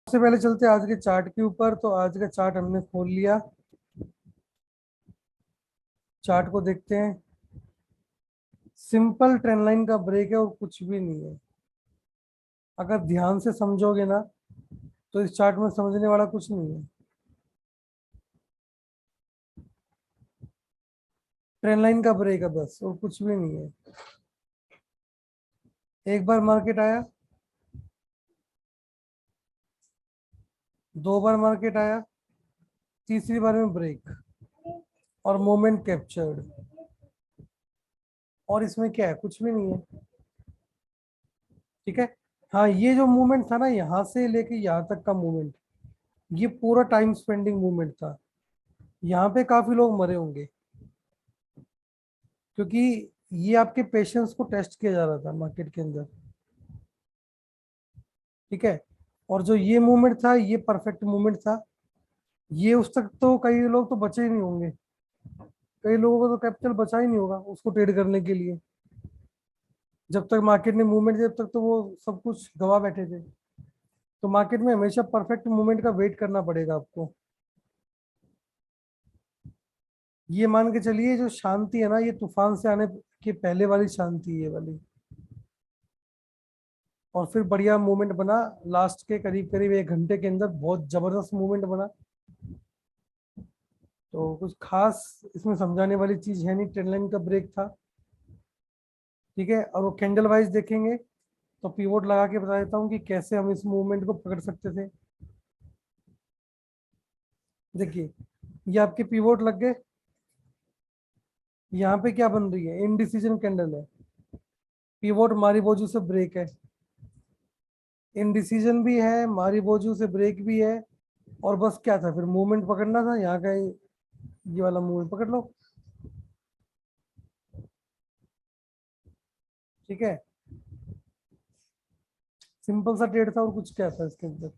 सबसे पहले चलते हैं आज के चार्ट के ऊपर। तो आज का चार्ट हमने खोल लिया। चार्ट को देखते हैं। सिंपल ट्रेंड लाइन का ब्रेक है और कुछ भी नहीं है। अगर ध्यान से समझोगे ना तो इस चार्ट में समझने वाला कुछ नहीं है। ट्रेंड लाइन का ब्रेक है बस, और कुछ भी नहीं है। एक बार मार्केट आया, दो बार मार्केट आया, तीसरी बार में ब्रेक और मोमेंट कैप्चर्ड। और इसमें क्या है, कुछ भी नहीं है। ठीक है। हाँ, ये जो मूवमेंट था ना, यहाँ से लेके यहाँ तक का मूवमेंट, ये पूरा टाइम स्पेंडिंग मूवमेंट था। यहाँ पे काफी लोग मरे होंगे, क्योंकि ये आपके पेशेंस को टेस्ट किया जा रहा था मार्केट के अंदर। ठीक है। और जो ये मूवमेंट था, ये परफेक्ट मूवमेंट था। ये उस तक तो कई लोग तो बचे ही नहीं होंगे। कई लोगों को तो कैपिटल बचा ही नहीं होगा उसको ट्रेड करने के लिए। जब तक मार्केट ने मूवमेंट, जब तक तो वो सब कुछ गवा बैठे थे। तो मार्केट में हमेशा परफेक्ट मूवमेंट का वेट करना पड़ेगा आपको। ये मान के चलिए, जो शांति है ना, ये तूफान से आने के पहले वाली शांति है, ये वाली। और फिर बढ़िया मूवमेंट बना। लास्ट के करीब करीब 1 घंटे के अंदर बहुत जबरदस्त मूवमेंट बना। तो कुछ खास इसमें समझाने वाली चीज है नहीं, ट्रेंड लाइन का ब्रेक था। ठीक है। और वो कैंडल वाइज देखेंगे तो पीवोट लगा के बता देता हूँ कि कैसे हम इस मूवमेंट को पकड़ सकते थे। देखिए, ये आपके पीवोट लग गए। यहाँ पे क्या बन रही है, इनडिसीजन कैंडल है। पीवोट मारीबोजू से ब्रेक है, इनडिसीजन भी है, मारीबोजू से ब्रेक भी है। और बस क्या था, फिर मूवमेंट पकड़ना था यहाँ का। ये वाला मूवमेंट पकड़ लो। ठीक है। सिंपल सा ट्रेड था, और कुछ क्या था इसके अंदर।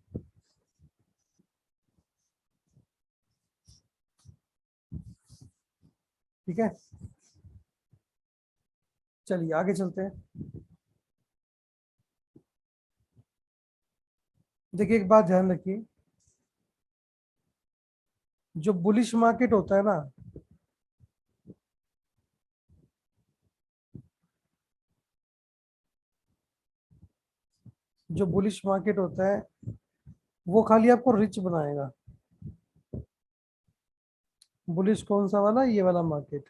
ठीक है। चलिए आगे चलते हैं। देखिए, एक बात ध्यान रखिए। जो बुलिश मार्केट होता है ना, जो बुलिश मार्केट होता है, वो खाली आपको रिच बनाएगा। बुलिश कौन सा वाला, ये वाला मार्केट,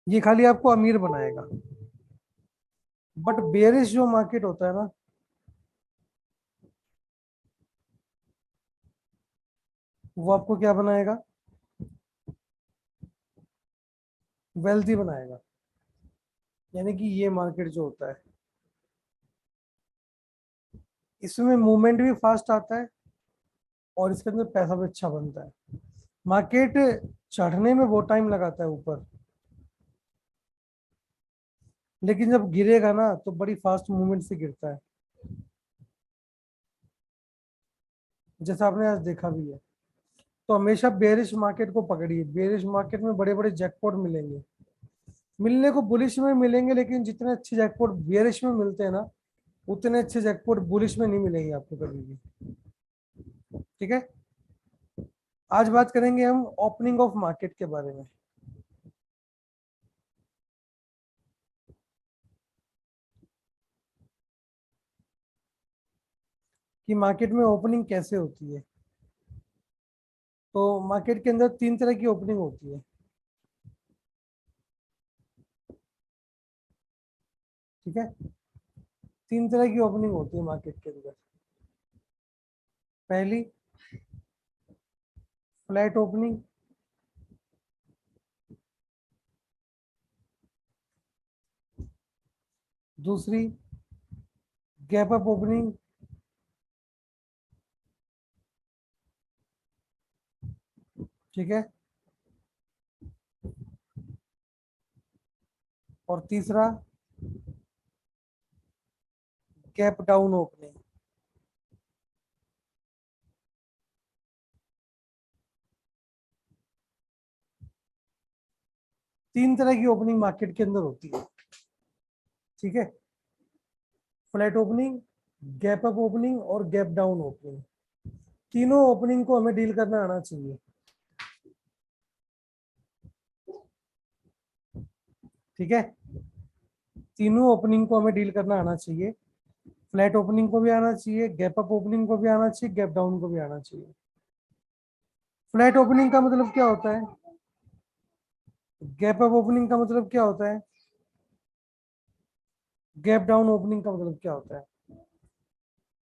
ये खाली आपको अमीर बनाएगा। बट बेरिश जो मार्केट होता है ना, वो आपको क्या बनाएगा, वेल्थी बनाएगा। यानी कि ये मार्केट जो होता है, इसमें मूवमेंट भी फास्ट आता है और इसके अंदर पैसा भी अच्छा बनता है। मार्केट चढ़ने में वो टाइम लगाता है ऊपर, लेकिन जब गिरेगा ना तो बड़ी फास्ट मूवमेंट से गिरता है। जैसा आपने आज देखा भी है। तो हमेशा बेरिश मार्केट को पकड़िए। बेरिश मार्केट में बड़े बड़े जैकपॉट मिलेंगे। मिलने को बुलिश में मिलेंगे, लेकिन जितने अच्छे जैकपॉट बेरिश में मिलते हैं ना, उतने अच्छे जैकपॉट बुलिश में नहीं मिलेंगे आपको कभी भी। ठीक है। आज बात करेंगे हम ओपनिंग ऑफ मार्केट के बारे में, कि मार्केट में ओपनिंग कैसे होती है। तो मार्केट के अंदर 3 तरह की ओपनिंग होती है। ठीक है। 3 तरह की ओपनिंग होती है मार्केट के अंदर। पहली, फ्लैट ओपनिंग। दूसरी, गैप अप ओपनिंग। ठीक है। और तीसरा, गैप डाउन ओपनिंग। 3 तरह की ओपनिंग मार्केट के अंदर होती है। ठीक है। Flat opening, gap up opening और गैप डाउन ओपनिंग, तीनों ओपनिंग को हमें डील करना आना चाहिए। ठीक है, तीनों ओपनिंग को हमें डील करना आना चाहिए। फ्लैट ओपनिंग को भी आना चाहिए, गैप अप ओपनिंग को भी आना चाहिए, गैप डाउन को भी आना चाहिए। फ्लैट ओपनिंग का मतलब क्या होता है, गैप अप ओपनिंग का मतलब क्या होता है, गैप डाउन ओपनिंग का मतलब क्या होता है।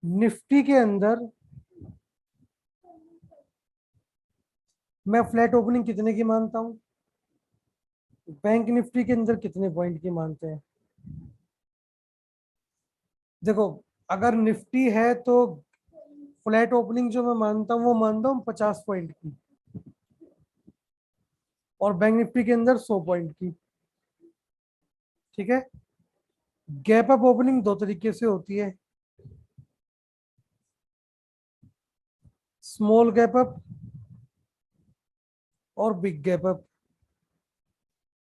निफ्टी के अंदर मैं फ्लैट ओपनिंग कितने की मानता हूं, बैंक निफ्टी के अंदर कितने पॉइंट की मानते हैं। देखो, अगर निफ्टी है तो फ्लैट ओपनिंग जो मैं मानता हूं वो मानता हूं 50 पॉइंट की, और बैंक निफ्टी के अंदर 100 पॉइंट की। ठीक है, गैप अप ओपनिंग दो तरीके से होती है, स्मॉल गैप अप और बिग गैप अप।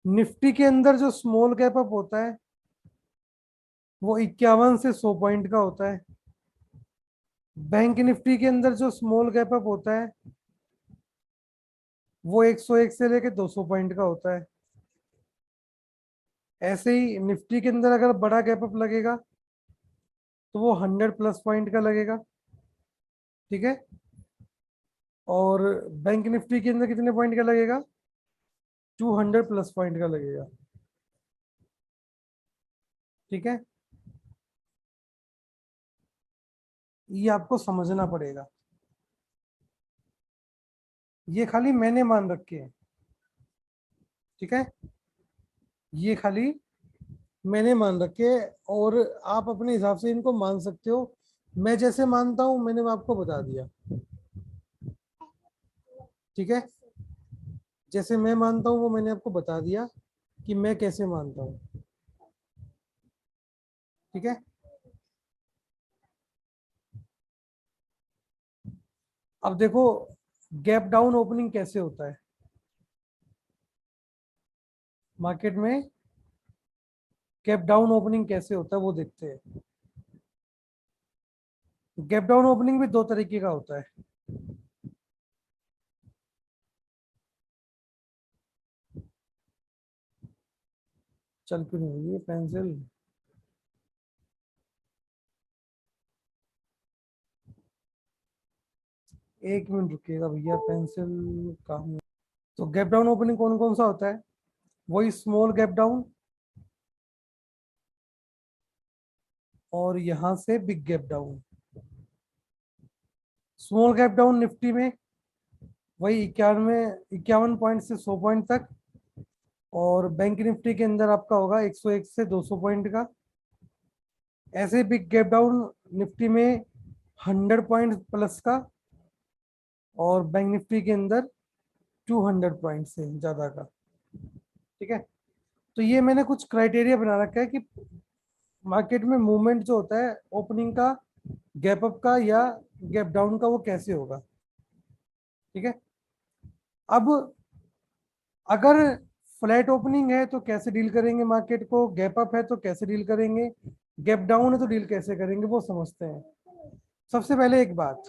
निफ्टी के अंदर जो स्मॉल गैप अप होता है वो 51 से 100 पॉइंट का होता है। बैंक निफ्टी के अंदर जो स्मॉल गैप अप होता है वो 101 से लेके 200 पॉइंट का होता है। ऐसे ही निफ्टी के अंदर अगर बड़ा गैप अप लगेगा तो वो 100+ पॉइंट का लगेगा। ठीक है, और बैंक निफ्टी के अंदर कितने पॉइंट का लगेगा, 200+ पॉइंट का लगेगा। ठीक है, ये आपको समझना पड़ेगा, ये खाली मैंने मान रखे हैं। ठीक है, ये खाली मैंने मान रखे हैं, और आप अपने हिसाब से इनको मान सकते हो। मैं जैसे मानता हूं मैंने आपको बता दिया। ठीक है, जैसे मैं मानता हूं वो मैंने आपको बता दिया कि मैं कैसे मानता हूं। ठीक है, अब देखो गैप डाउन ओपनिंग कैसे होता है मार्केट में, गैप डाउन ओपनिंग कैसे होता है वो देखते हैं। गैप डाउन ओपनिंग भी दो तरीके का होता है। चल क्यों नहीं रही है पेंसिल, 1 मिनट रुकिएगा भैया, पेंसिल कहाँ है? तो गैप डाउन ओपनिंग कौन कौन सा होता है, वही स्मॉल गैप डाउन और यहां से big gap down. Small gap down Nifty में वही 51 पॉइंट से 100 पॉइंट तक, और बैंक निफ्टी के अंदर आपका होगा 101 से 200 पॉइंट का। ऐसे बिग गैप डाउन निफ्टी में 100 पॉइंट प्लस का, और बैंक निफ्टी के अंदर 200 पॉइंट से ज्यादा का। ठीक है, तो ये मैंने कुछ क्राइटेरिया बना रखा है कि मार्केट में मूवमेंट जो होता है ओपनिंग का, गैप अप का या गैप डाउन का, वो कैसे होगा। ठीक है, अब अगर फ्लैट ओपनिंग है तो कैसे डील करेंगे मार्केट को, गैप अप है तो कैसे डील करेंगे, गैप डाउन है तो डील कैसे करेंगे, वो समझते हैं। सबसे पहले एक बात,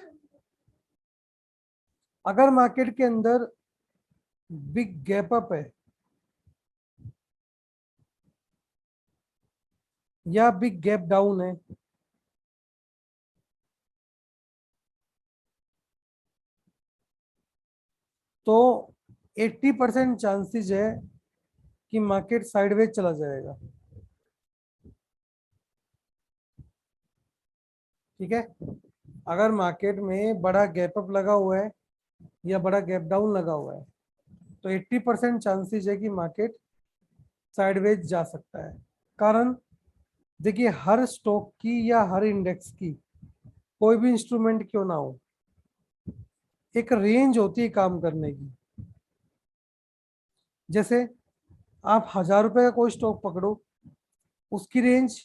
अगर मार्केट के अंदर बिग गैप अप है या बिग गैप डाउन है, तो 80% चांसेस है कि मार्केट साइडवेज चला जाएगा। ठीक है, अगर मार्केट में बड़ा गैप अप लगा हुआ है या बड़ा गैप डाउन लगा हुआ है तो 80% चांसेस है कि मार्केट साइडवेज जा सकता है। कारण देखिए, हर स्टॉक की या हर इंडेक्स की, कोई भी इंस्ट्रूमेंट क्यों ना हो, एक रेंज होती है काम करने की। जैसे आप 1,000 रुपए का कोई स्टॉक पकड़ो, उसकी रेंज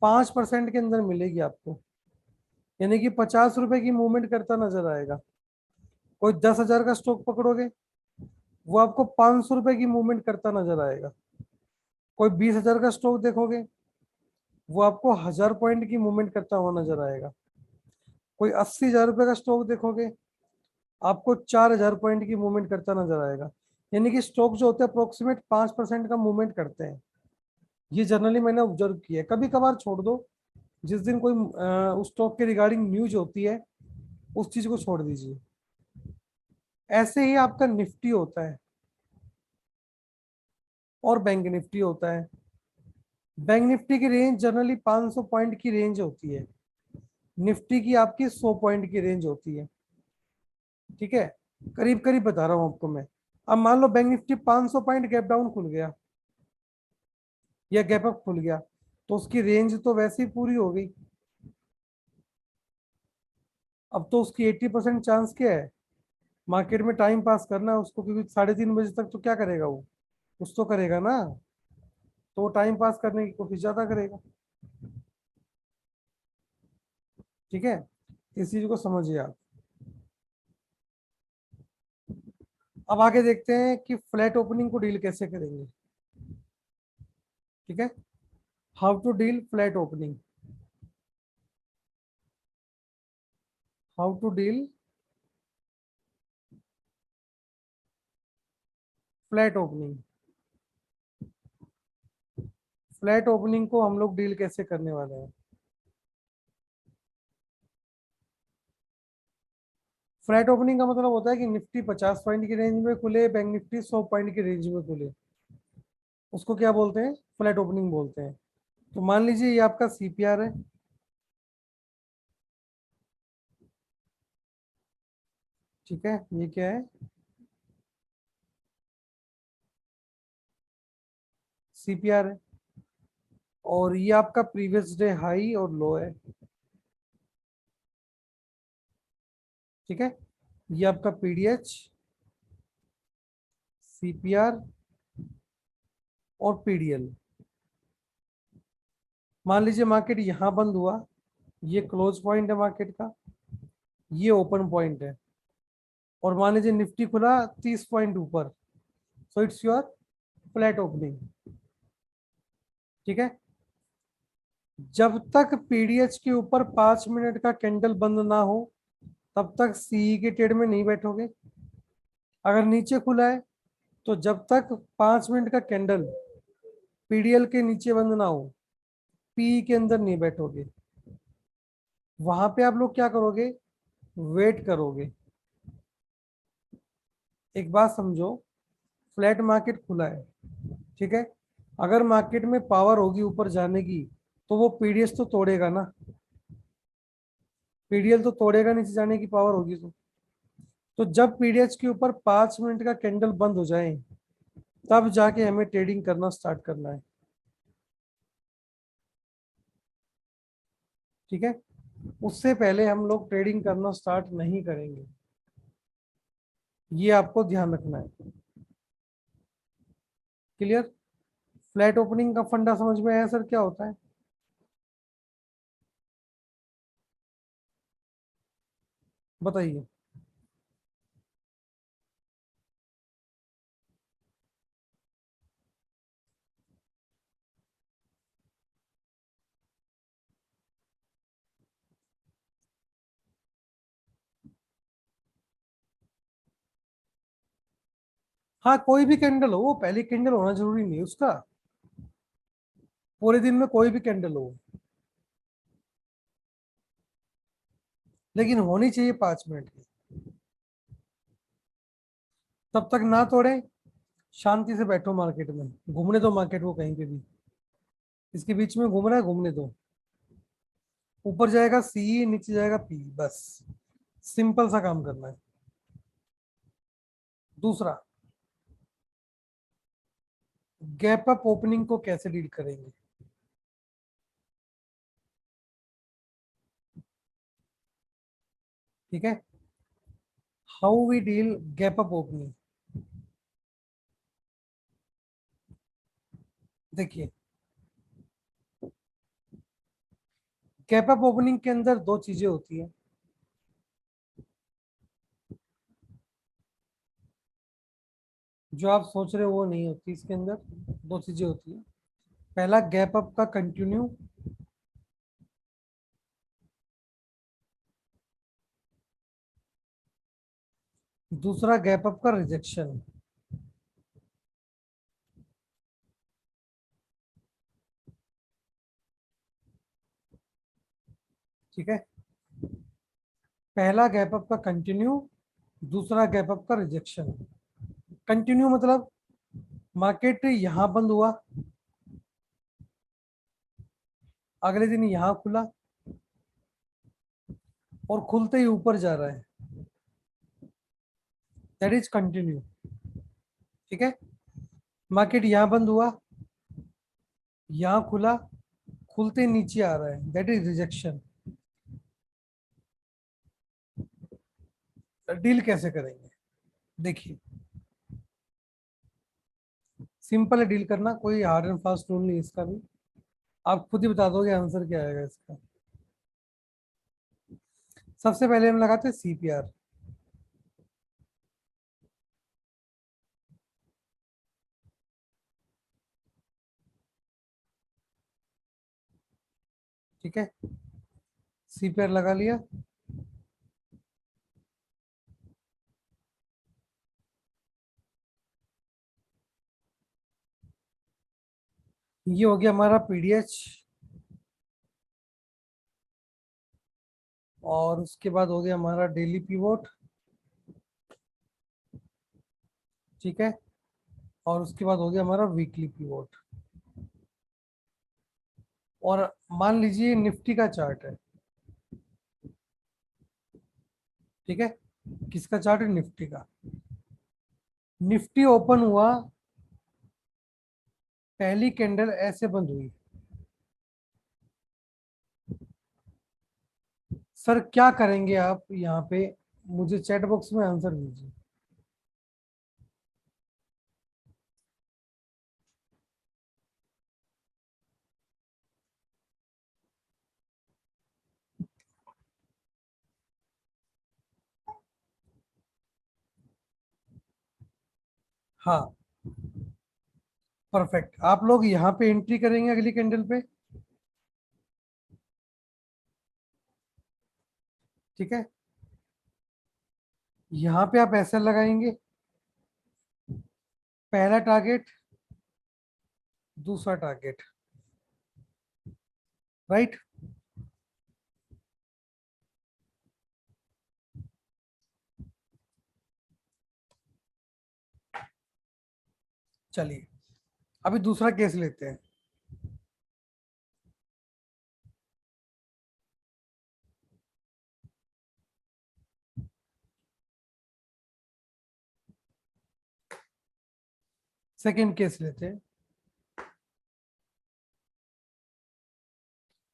5% के अंदर मिलेगी आपको, यानी कि 50 रुपए की मूवमेंट करता नजर आएगा। कोई 10,000 का स्टॉक पकड़ोगे, वो आपको 500 रुपए की मूवमेंट करता नजर आएगा। कोई 20,000 का स्टॉक देखोगे, वो आपको 1000 पॉइंट की मूवमेंट करता हुआ नजर आएगा। कोई 80,000 रुपए का स्टॉक देखोगे, आपको 4,000 पॉइंट की मूवमेंट करता नजर आएगा। यानी कि स्टॉक जो होते हैं अप्रोक्सीमेट 5% का मूवमेंट करते हैं। ये जनरली मैंने ऑब्जर्व किया है। कभी कभार छोड़ दो, जिस दिन कोई उस स्टॉक के रिगार्डिंग न्यूज होती है, उस चीज को छोड़ दीजिए। ऐसे ही आपका निफ्टी होता है और बैंक निफ्टी होता है। बैंक निफ्टी की रेंज जनरली 500 पॉइंट की रेंज होती है, निफ्टी की आपकी 100 पॉइंट की रेंज होती है। ठीक है, करीब करीब बता रहा हूं आपको मैं। अब मान लो bank Nifty 500 point gap down खुल गया या गैप अप खुल गया, तो उसकी रेंज तो वैसे ही पूरी हो गई। अब तो उसकी 80% चांस क्या है, मार्केट में टाइम पास करना है उसको, क्योंकि 3:30 बजे तक तो क्या करेगा वो, कुछ तो करेगा ना। तो वो टाइम पास करने की कोशिश ज्यादा करेगा। ठीक है, इस चीज को समझिए आप। अब आगे देखते हैं कि फ्लैट ओपनिंग को डील कैसे करेंगे। ठीक है, how to deal flat opening. How to deal flat opening. Flat opening को हम लोग डील कैसे करने वाले हैं। फ्लैट ओपनिंग का मतलब होता है कि निफ्टी 50 पॉइंट की रेंज में खुले, बैंक निफ्टी 100 पॉइंट की रेंज में खुले, उसको क्या बोलते हैं, फ्लैट ओपनिंग बोलते हैं। तो मान लीजिए ये आपका सीपीआर है। ठीक है, ये क्या है, सीपीआर है। और ये आपका प्रीवियस डे हाई और लो है। ठीक है, ये आपका पीडीएच, सीपीआर और पीडीएल। मान लीजिए मार्केट यहाँ बंद हुआ, ये क्लोज पॉइंट है मार्केट का, ये ओपन पॉइंट है। और मान लीजिए निफ्टी खुला 30 पॉइंट ऊपर, so it's your flat opening. ठीक है, जब तक पीडीएच के ऊपर 5 मिनट का कैंडल बंद ना हो, तब तक सीई के ट्रेड में नहीं बैठोगे। अगर नीचे खुला है, तो जब तक 5 मिनट का कैंडल पीडीएल के नीचे बंद ना हो, पीई के अंदर नहीं बैठोगे। वहां पे आप लोग क्या करोगे, वेट करोगे। एक बात समझो, फ्लैट मार्केट खुला है, ठीक है, अगर मार्केट में पावर होगी ऊपर जाने की, तो वो पीडीएस तो तोड़ेगा ना, पीडीएल तो तोड़ेगा, नीचे जाने की पावर होगी तो जब पीडीएच के ऊपर 5 मिनट का कैंडल बंद हो जाए, तब जाके हमें ट्रेडिंग करना स्टार्ट करना है। ठीक है, उससे पहले हम लोग ट्रेडिंग करना स्टार्ट नहीं करेंगे, ये आपको ध्यान रखना है। क्लियर। फ्लैट ओपनिंग का फंडा समझ में आया सर, क्या होता है बताइए। हाँ, कोई भी कैंडल हो, वो पहली कैंडल होना जरूरी नहीं है उसका, पूरे दिन में कोई भी कैंडल हो, लेकिन होनी चाहिए 5 मिनट की। तब तक ना तोड़े, शांति से बैठो मार्केट में, घूमने दो मार्केट को कहीं पे भी, इसके बीच में घूम रहा है घूमने दो। ऊपर जाएगा सी, नीचे जाएगा पी, बस सिंपल सा काम करना है। दूसरा, गैप अप ओपनिंग को कैसे डील करेंगे। ठीक है, how we deal gap up opening. देखिए, गैप अप ओपनिंग के अंदर दो चीजें होती है। जो आप सोच रहे हो वो नहीं होती इसके अंदर, दो चीजें होती है। पहला, गैप अप का कंटिन्यू, दूसरा गैप अप का रिजेक्शन। ठीक है, पहला गैप अप का कंटिन्यू, दूसरा गैप अप का रिजेक्शन। कंटिन्यू मतलब मार्केट यहां बंद हुआ, अगले दिन यहां खुला और खुलते ही ऊपर जा रहा है, दैट इज कंटिन्यू। ठीक है, मार्केट यहां बंद हुआ, यहां खुला, खुलते ही नीचे आ रहा है, दैट इज रिजेक्शन। डील कैसे करेंगे, देखिए सिंपल है डील करना, कोई हार्ड एंड फास्ट रूल नहीं इसका भी, आप खुद ही बता दोगे आंसर क्या आएगा इसका। सबसे पहले हम लगाते हैं सीपीआर। ठीक है, सीपीआर लगा लिया। ये हो गया हमारा पीडीएच, और उसके बाद हो गया हमारा डेली पीवोट। ठीक है, और उसके बाद हो गया हमारा वीकली पीवोट। और मान लीजिए निफ्टी का चार्ट है। ठीक है, किसका चार्ट है, निफ्टी का। निफ्टी ओपन हुआ, पहली कैंडल ऐसे बंद हुई, सर क्या करेंगे आप यहाँ पे, मुझे चैट बॉक्स में आंसर दीजिए। हाँ, परफेक्ट, आप लोग यहाँ पे एंट्री करेंगे अगली कैंडल पे। ठीक है, यहाँ पे आप ऐसे लगाएंगे, पहला टारगेट, दूसरा टारगेट, राइट। चलिए अभी दूसरा केस लेते हैं। सेकंड केस लेते हैं।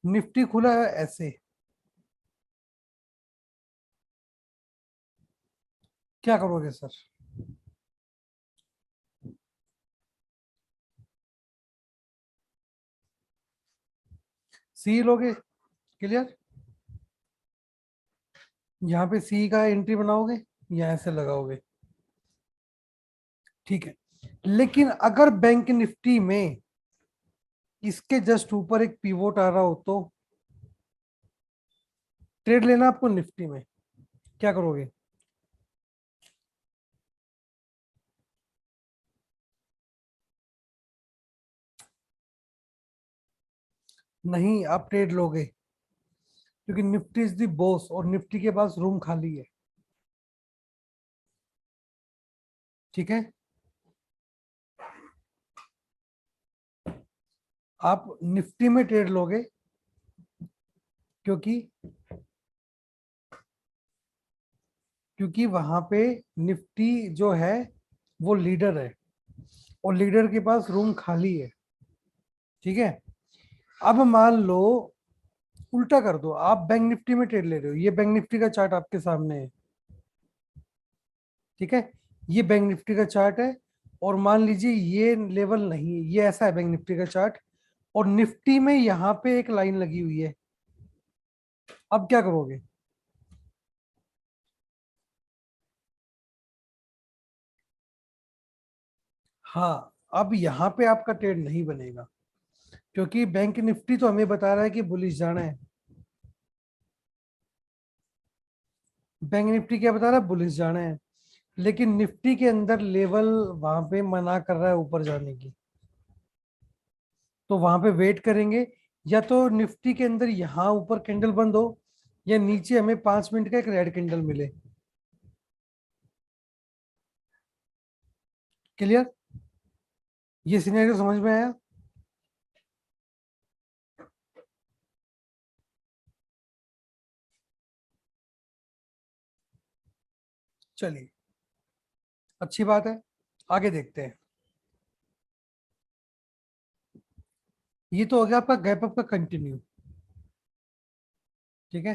निफ्टी खुला है ऐसे, क्या करोगे सर। सी लोगे, क्लियर। यहाँ पे सी का एंट्री बनाओगे या ऐसे लगाओगे। ठीक है, लेकिन अगर बैंक निफ्टी में इसके जस्ट ऊपर एक पिवोट आ रहा हो तो ट्रेड लेना आपको निफ्टी में, क्या करोगे। नहीं, आप ट्रेड लोगे, क्योंकि निफ्टी इज द बॉस और निफ्टी के पास रूम खाली है। ठीक है, आप निफ्टी में ट्रेड लोगे, क्योंकि क्योंकि वहां पे निफ्टी जो है वो लीडर है और लीडर के पास रूम खाली है। ठीक है, अब मान लो उल्टा कर दो, आप बैंक निफ्टी में ट्रेड ले रहे हो, ये बैंक निफ्टी का चार्ट आपके सामने है। ठीक है, ये बैंक निफ्टी का चार्ट है, और मान लीजिए ये लेवल नहीं है, ये ऐसा है बैंक निफ्टी का चार्ट, और निफ्टी में यहाँ पे एक लाइन लगी हुई है, अब क्या करोगे। हाँ, अब यहाँ पे आपका ट्रेड नहीं बनेगा, क्योंकि बैंक निफ्टी तो हमें बता रहा है कि बुलिश जाना है। बैंक निफ्टी क्या बता रहा है, बुलिश जाना है। लेकिन निफ्टी के अंदर लेवल वहां पे मना कर रहा है ऊपर जाने की, तो वहां पे वेट करेंगे। या तो निफ्टी के अंदर यहाँ ऊपर कैंडल बंद हो, या नीचे हमें 5 मिनट का एक रेड कैंडल मिले। क्लियर? ये सिनेरियो समझ में आया? चलिए, अच्छी बात है, आगे देखते हैं। ये तो हो गया आपका गैप अप का कंटिन्यू। ठीक है,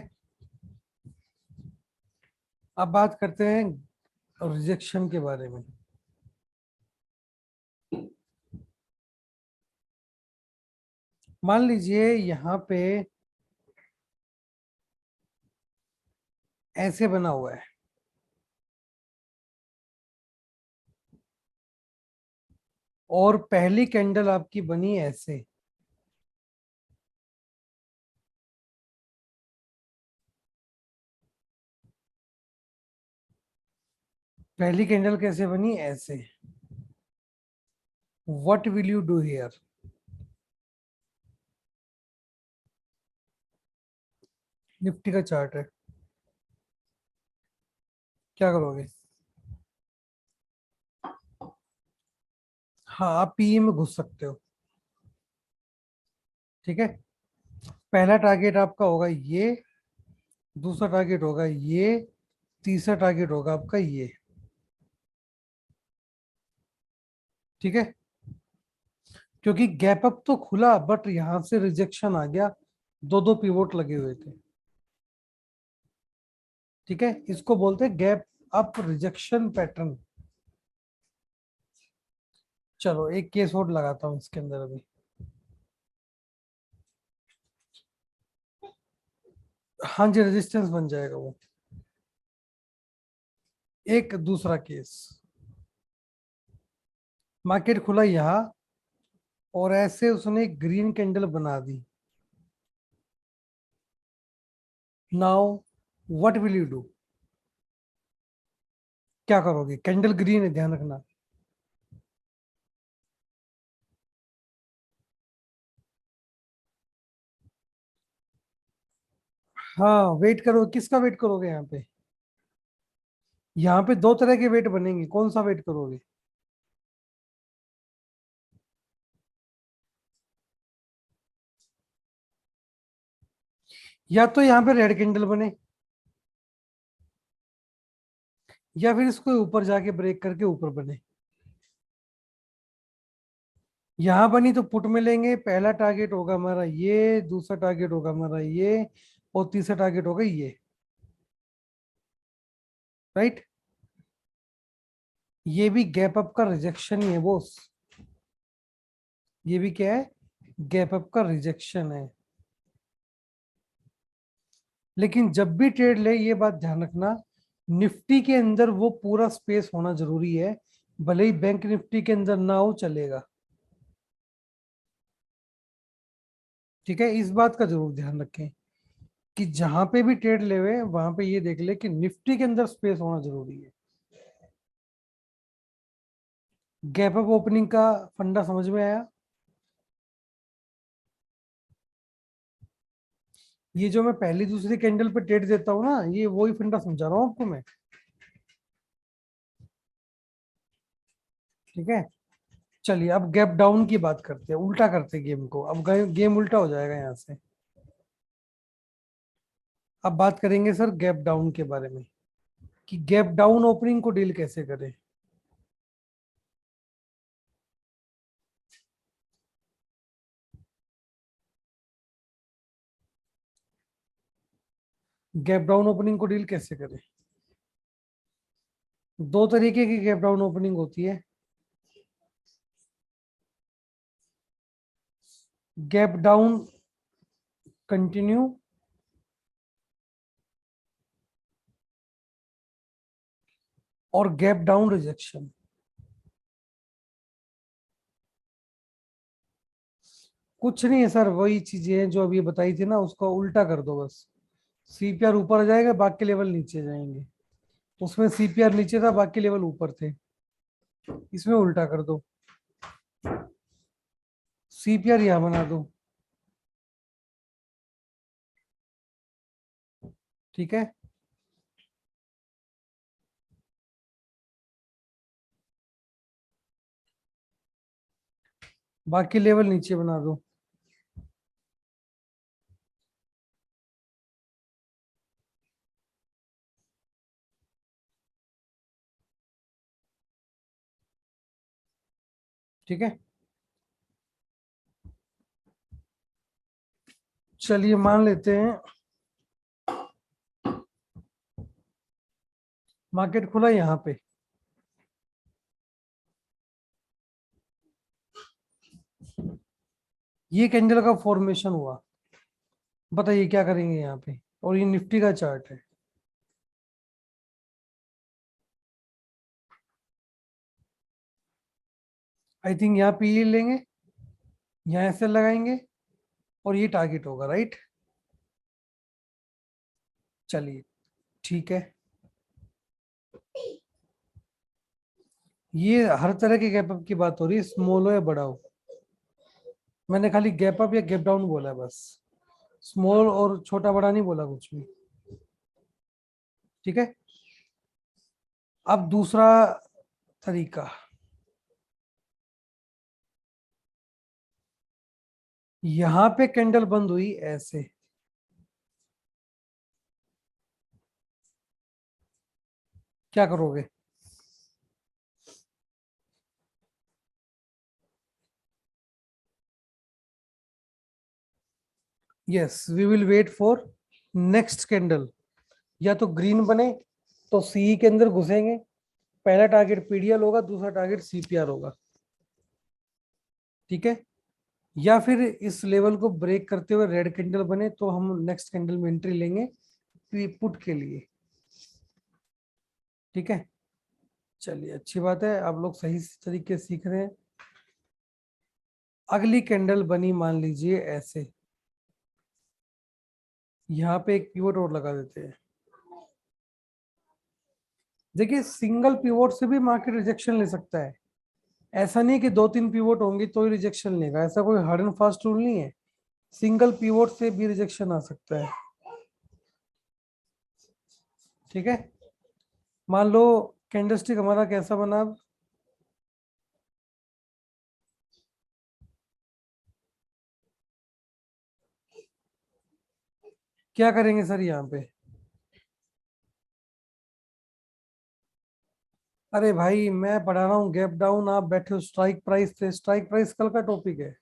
अब बात करते हैं रिजेक्शन के बारे में। मान लीजिए यहाँ पे ऐसे बना हुआ है, और पहली कैंडल आपकी बनी ऐसे। पहली कैंडल कैसे बनी? ऐसे। What will you do here? Nifty का चार्ट है, क्या करोगे? हाँ, आप पीई में घुस सकते हो। ठीक है, पहला टारगेट आपका होगा ये, दूसरा टारगेट होगा ये, तीसरा टारगेट होगा आपका ये। ठीक है, क्योंकि गैप अप तो खुला बट यहां से रिजेक्शन आ गया, दो दो पिवोट लगे हुए थे। ठीक है, इसको बोलते हैं गैप अप रिजेक्शन पैटर्न। चलो एक केस और लगाता हूं इसके अंदर अभी। हाँ जी, रेजिस्टेंस बन जाएगा वो। एक दूसरा केस, मार्केट खुला यहाँ, और ऐसे उसने ग्रीन कैंडल बना दी। Now what will you do? क्या करोगे? कैंडल ग्रीन है, ध्यान रखना। हाँ, वेट करो, किसका वेट करोगे यहाँ पे? यहाँ पे दो तरह के वेट बनेंगे, कौन सा वेट करोगे? या तो यहाँ पे रेड कैंडल बने, या फिर इसको ऊपर जाके ब्रेक करके ऊपर बने। यहाँ बनी तो पुट में लेंगे, पहला टारगेट होगा हमारा ये, दूसरा टारगेट होगा हमारा ये, और तीसरा टारगेट होगा ये। राइट? ये भी गैप अप का रिजेक्शन ही है बॉस। ये भी क्या है? गैप अप का रिजेक्शन है। लेकिन जब भी ट्रेड ले, ये बात ध्यान रखना, निफ्टी के अंदर वो पूरा स्पेस होना जरूरी है। भले ही बैंक निफ्टी के अंदर ना हो, चलेगा। ठीक है, इस बात का जरूर ध्यान रखें कि जहां पे भी ट्रेड ले हुए वहां पे ये देख ले कि निफ्टी के अंदर स्पेस होना जरूरी है। गैप अप ओपनिंग का फंडा समझ में आया? ये जो मैं पहली दूसरी कैंडल पे ट्रेड देता हूँ ना, ये वही फंडा समझा रहा हूँ आपको मैं। ठीक है, चलिए अब गैप डाउन की बात करते हैं, उल्टा करते हैं गेम को। अब गेम उल्टा हो जाएगा यहाँ से। अब बात करेंगे सर गैप डाउन के बारे में, कि गैप डाउन ओपनिंग को डील कैसे करें। गैप डाउन ओपनिंग को डील कैसे करें? दो तरीके की गैप डाउन ओपनिंग होती है। गैप डाउन कंटिन्यू, और गैप डाउन रिजेक्शन। कुछ नहीं है सर, वही चीजें हैं जो अभी बताई थी ना, उसको उल्टा कर दो बस। सीपीआर ऊपर आ जाएगा, बाकी लेवल नीचे जाएंगे। उसमें सीपीआर नीचे था, बाकी लेवल ऊपर थे। इसमें उल्टा कर दो, सीपीआर यहाँ बना दो। ठीक है, बाकी लेवल नीचे बना दो। ठीक है, चलिए मान लेते हैं मार्केट खुला यहाँ पे, ये कैंडल का फॉर्मेशन हुआ। बताइए क्या करेंगे यहाँ पे, और ये निफ्टी का चार्ट है। आई थिंक यहाँ पे ये लेंगे, यहाँ ऐसे लगाएंगे, और ये टारगेट होगा, राइट। चलिए ठीक है, ये हर तरह के गैप अप की बात हो रही है, स्मॉल हो या बड़ा हो। मैंने खाली गैप अप या गैप डाउन बोला है बस, स्मॉल और छोटा बड़ा नहीं बोला कुछ भी। ठीक है, अब दूसरा तरीका, यहां पे कैंडल बंद हुई ऐसे, क्या करोगे? Yes, we will wait for next candle. या तो ग्रीन बने तो सी के अंदर घुसेंगे, पहला टारगेट पीडीएल होगा, दूसरा टारगेट सीपीआर होगा। ठीक है, या फिर इस लेवल को ब्रेक करते हुए रेड कैंडल बने तो हम नेक्स्ट कैंडल में एंट्री लेंगे पुट के लिए। ठीक है, चलिए अच्छी बात है, आप लोग सही तरीके से सीख रहे हैं। अगली कैंडल बनी मान लीजिए ऐसे, यहाँ पे एक पिवट और लगा देते हैं। देखिए सिंगल पिवोट से भी मार्केट रिजेक्शन ले सकता है, ऐसा नहीं कि दो तीन पिवोट होंगे तो ही रिजेक्शन लेगा, ऐसा कोई हार्ड एंड फास्ट रूल नहीं है। सिंगल पिवोट से भी रिजेक्शन आ सकता है। ठीक है, मान लो कैंडलस्टिक हमारा कैसा बना अब, क्या करेंगे सर यहाँ पे? अरे भाई मैं पढ़ा रहा हूँ गैप डाउन, आप बैठे हो स्ट्राइक प्राइस पे, स्ट्राइक प्राइस कल का टॉपिक है,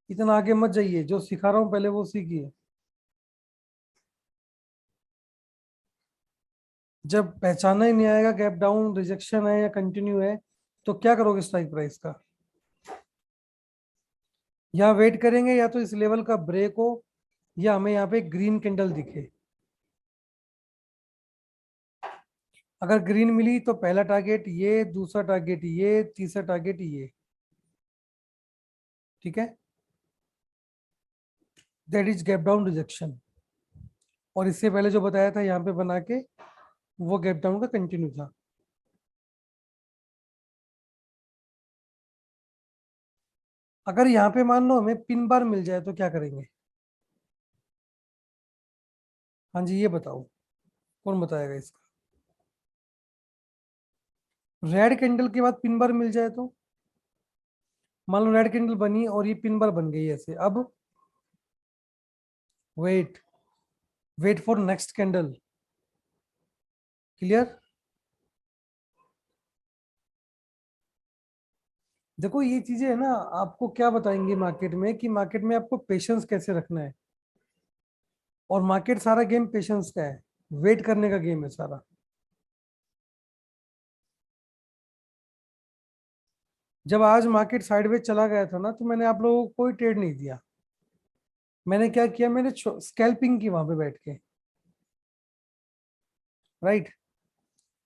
इतना आगे मत जाइए, जो सिखा रहा हूँ पहले वो सीखिए। जब पहचाना ही नहीं आएगा गैप डाउन रिजेक्शन है या कंटिन्यू है, तो क्या करोगे स्ट्राइक प्राइस का? यहाँ वेट करेंगे या तो इस लेवल का ब्रेक हो, या हमें यहाँ पे ग्रीन कैंडल दिखे। अगर ग्रीन मिली तो पहला टारगेट ये, दूसरा टारगेट ये, तीसरा टारगेट ये। ठीक है, that is gap down rejection. और इससे पहले जो बताया था यहाँ पे बना के, वो गैप डाउन का कंटिन्यू था। अगर यहाँ पे मान लो हमें पिन बार मिल जाए तो क्या करेंगे? हाँ जी ये बताओ, कौन बताएगा इसका? रेड कैंडल के बाद पिन बार मिल जाए तो, मान लो रेड कैंडल बनी और ये पिन बार बन गई ऐसे, अब wait, wait for next candle. Clear? देखो ये चीजें है ना, आपको क्या बताएंगे मार्केट में, कि मार्केट में आपको पेशेंस कैसे रखना है। और मार्केट सारा गेम पेशेंस का है, वेट करने का गेम है सारा। जब आज मार्केट साइडवेज चला गया था ना, तो मैंने आप लोगों को कोई ट्रेड नहीं दिया। मैंने क्या किया, मैंने स्कैल्पिंग की वहां पे बैठ के, राइट।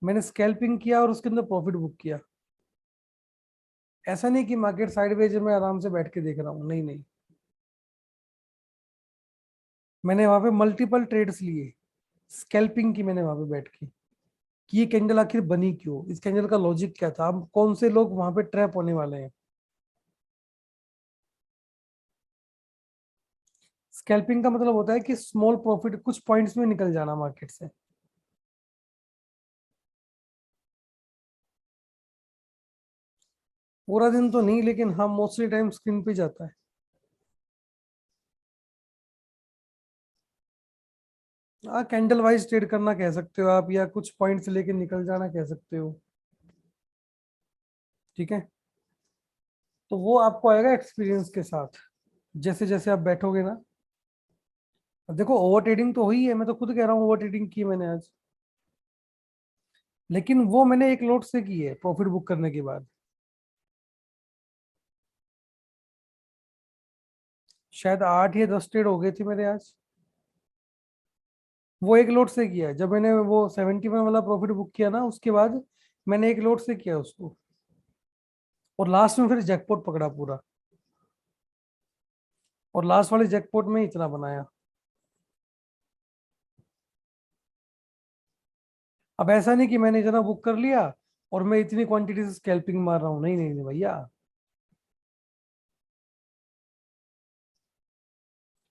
मैंने स्कैल्पिंग किया और उसके अंदर प्रॉफिट बुक किया। ऐसा नहीं कि मार्केट साइडवेज में आराम से बैठ के देख रहा हूँ, नहीं नहीं, मैंने वहां पे मल्टीपल ट्रेड्स लिए, स्कैल्पिंग की मैंने वहां पे बैठ के। कि ये कैंडल आखिर बनी क्यों, इस कैंडल का लॉजिक क्या था, अब कौन से लोग वहां पे ट्रैप होने वाले हैं। स्कैल्पिंग का मतलब होता है कि स्मॉल प्रॉफिट कुछ पॉइंट्स में निकल जाना मार्केट से। पूरा दिन तो नहीं, लेकिन हाँ मोस्टली टाइम स्क्रीन पे जाता है। हाँ कैंडल वाइज ट्रेड करना कह सकते हो आप, या कुछ पॉइंट्स लेके निकल जाना कह सकते हो। ठीक है, तो वो आपको आएगा एक्सपीरियंस के साथ, जैसे जैसे आप बैठोगे ना। अब देखो ओवर ट्रेडिंग तो हुई है, मैं तो खुद कह रहा हूँ ओवर ट्रेडिंग की मैंने आज, लेकिन वो मैंने एक लोट से की है प्रॉफिट बुक करने के बाद। शायद 8 या 10 ट्रेड हो गए थे मेरे आज। वो एक लोट से किया है, जब मैंने वो 71 वाला प्रॉफिट बुक किया ना, उसके बाद मैंने एक लोट से किया उसको, और लास्ट में फिर जैकपॉट पकड़ा पूरा, और लास्ट वाले जैकपॉट में इतना बनाया। अब ऐसा नहीं कि मैंने इतना बुक कर लिया और मैं इतनी क्वांटिटी से स्कैल्पिंग मार रहा हूँ, नहीं नहीं नहीं भैया।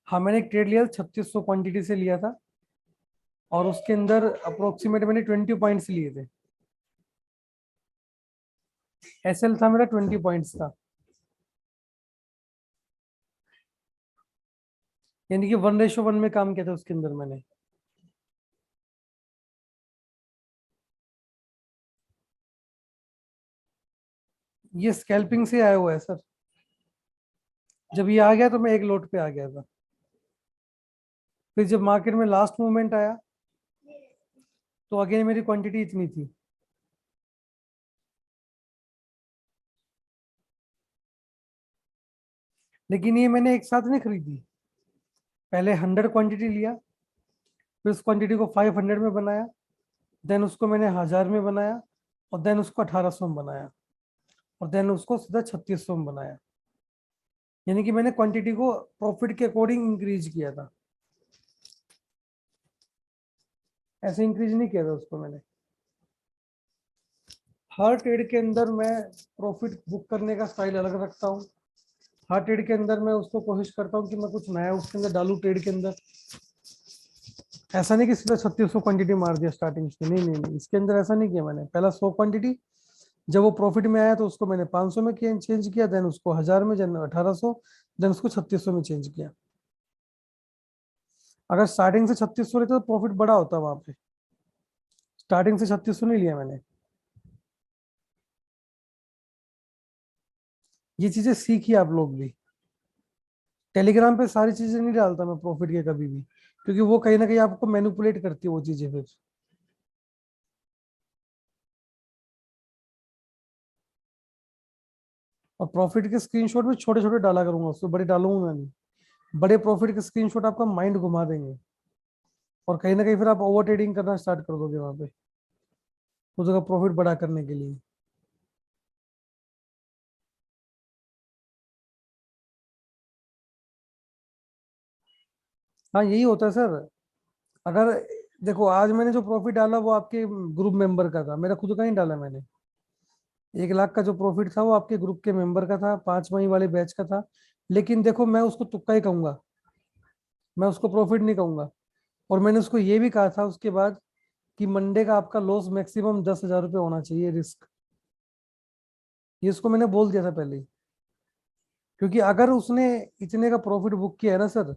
हाँ मैंने एक ट्रेड लिया 3600 क्वांटिटी से लिया था, और उसके अंदर अप्रोक्सीमेट मैंने 20 पॉइंट्स लिए थे। एसएल था मेरा 20 पॉइंट्स का, यानी कि 1:1 में काम किया था उसके अंदर मैंने। ये स्कैल्पिंग से आया हुआ है सर। जब ये आ गया तो मैं एक लोट पे आ गया था। फिर जब मार्केट में लास्ट मूवमेंट आया तो अगेन मेरी क्वांटिटी इतनी थी। लेकिन ये मैंने एक साथ नहीं खरीदी, पहले 100 क्वांटिटी लिया, फिर उस क्वांटिटी को 500 में बनाया, देन उसको मैंने 1000 में बनाया, और देन उसको 1800 में बनाया, और देन उसको सीधा 3600 में बनाया। यानी कि मैंने क्वांटिटी को प्रॉफिट के अकॉर्डिंग इंक्रीज किया था, ऐसे इंक्रीज नहीं किया था उसको मैंने। हर ट्रेड के अंदर मैं प्रॉफिट बुक करने का स्टाइल अलग रखता हूँ। हर ट्रेड के अंदर मैं उसको कोशिश करता हूँ कि मैं कुछ नया उसके अंदर डालूं ट्रेड के अंदर। ऐसा नहीं कि सीधा 3600 क्वांटिटी मार दिया स्टार्टिंग से, नहीं नहीं नहीं, इसके अंदर ऐसा नहीं किया मैंने। पहला 100 क्वांटिटी, जब वो प्रॉफिट में आया तो उसको मैंने 500 में चेंज किया, देन उसको 1000 में, देन 1800, देन उसको 3600 में चेंज किया। अगर स्टार्टिंग से 3600 लेते तो प्रॉफिट बड़ा होता वहां पे। स्टार्टिंग से 3600 नहीं लिया मैंने। ये चीजें सीखी आप लोग भी। टेलीग्राम पे सारी चीजें नहीं डालता मैं प्रॉफिट के कभी भी, क्योंकि वो कहीं ना कहीं आपको मैनिपुलेट करती है वो चीजें फिर। और प्रॉफिट के स्क्रीनशॉट भी छोटे छोटे डाला करूंगा, उससे बड़े डालूंगा नहीं। बड़े प्रॉफिट के स्क्रीनशॉट आपका माइंड घुमा देंगे, और कहीं ना कहीं फिर आप ओवर ट्रेडिंग करना स्टार्ट कर दोगे वहां पे, उस जगह प्रॉफिट बड़ा करने के लिए। हाँ यही होता है सर। अगर देखो आज मैंने जो प्रॉफिट डाला वो आपके ग्रुप मेंबर का था, मेरा खुद का नहीं डाला मैंने। 1 लाख का जो प्रॉफिट था वो आपके ग्रुप के मेंबर का था, 5 मई वाले बैच का था। लेकिन देखो मैं उसको तुक्का ही कहूंगा, मैं उसको प्रॉफिट नहीं कहूंगा। और मैंने उसको ये भी कहा था उसके बाद कि मंडे का आपका लॉस मैक्सिमम 10,000 रुपये होना चाहिए रिस्क। ये उसको मैंने बोल दिया था पहले ही। क्योंकि अगर उसने इतने का प्रॉफिट बुक किया है ना सर,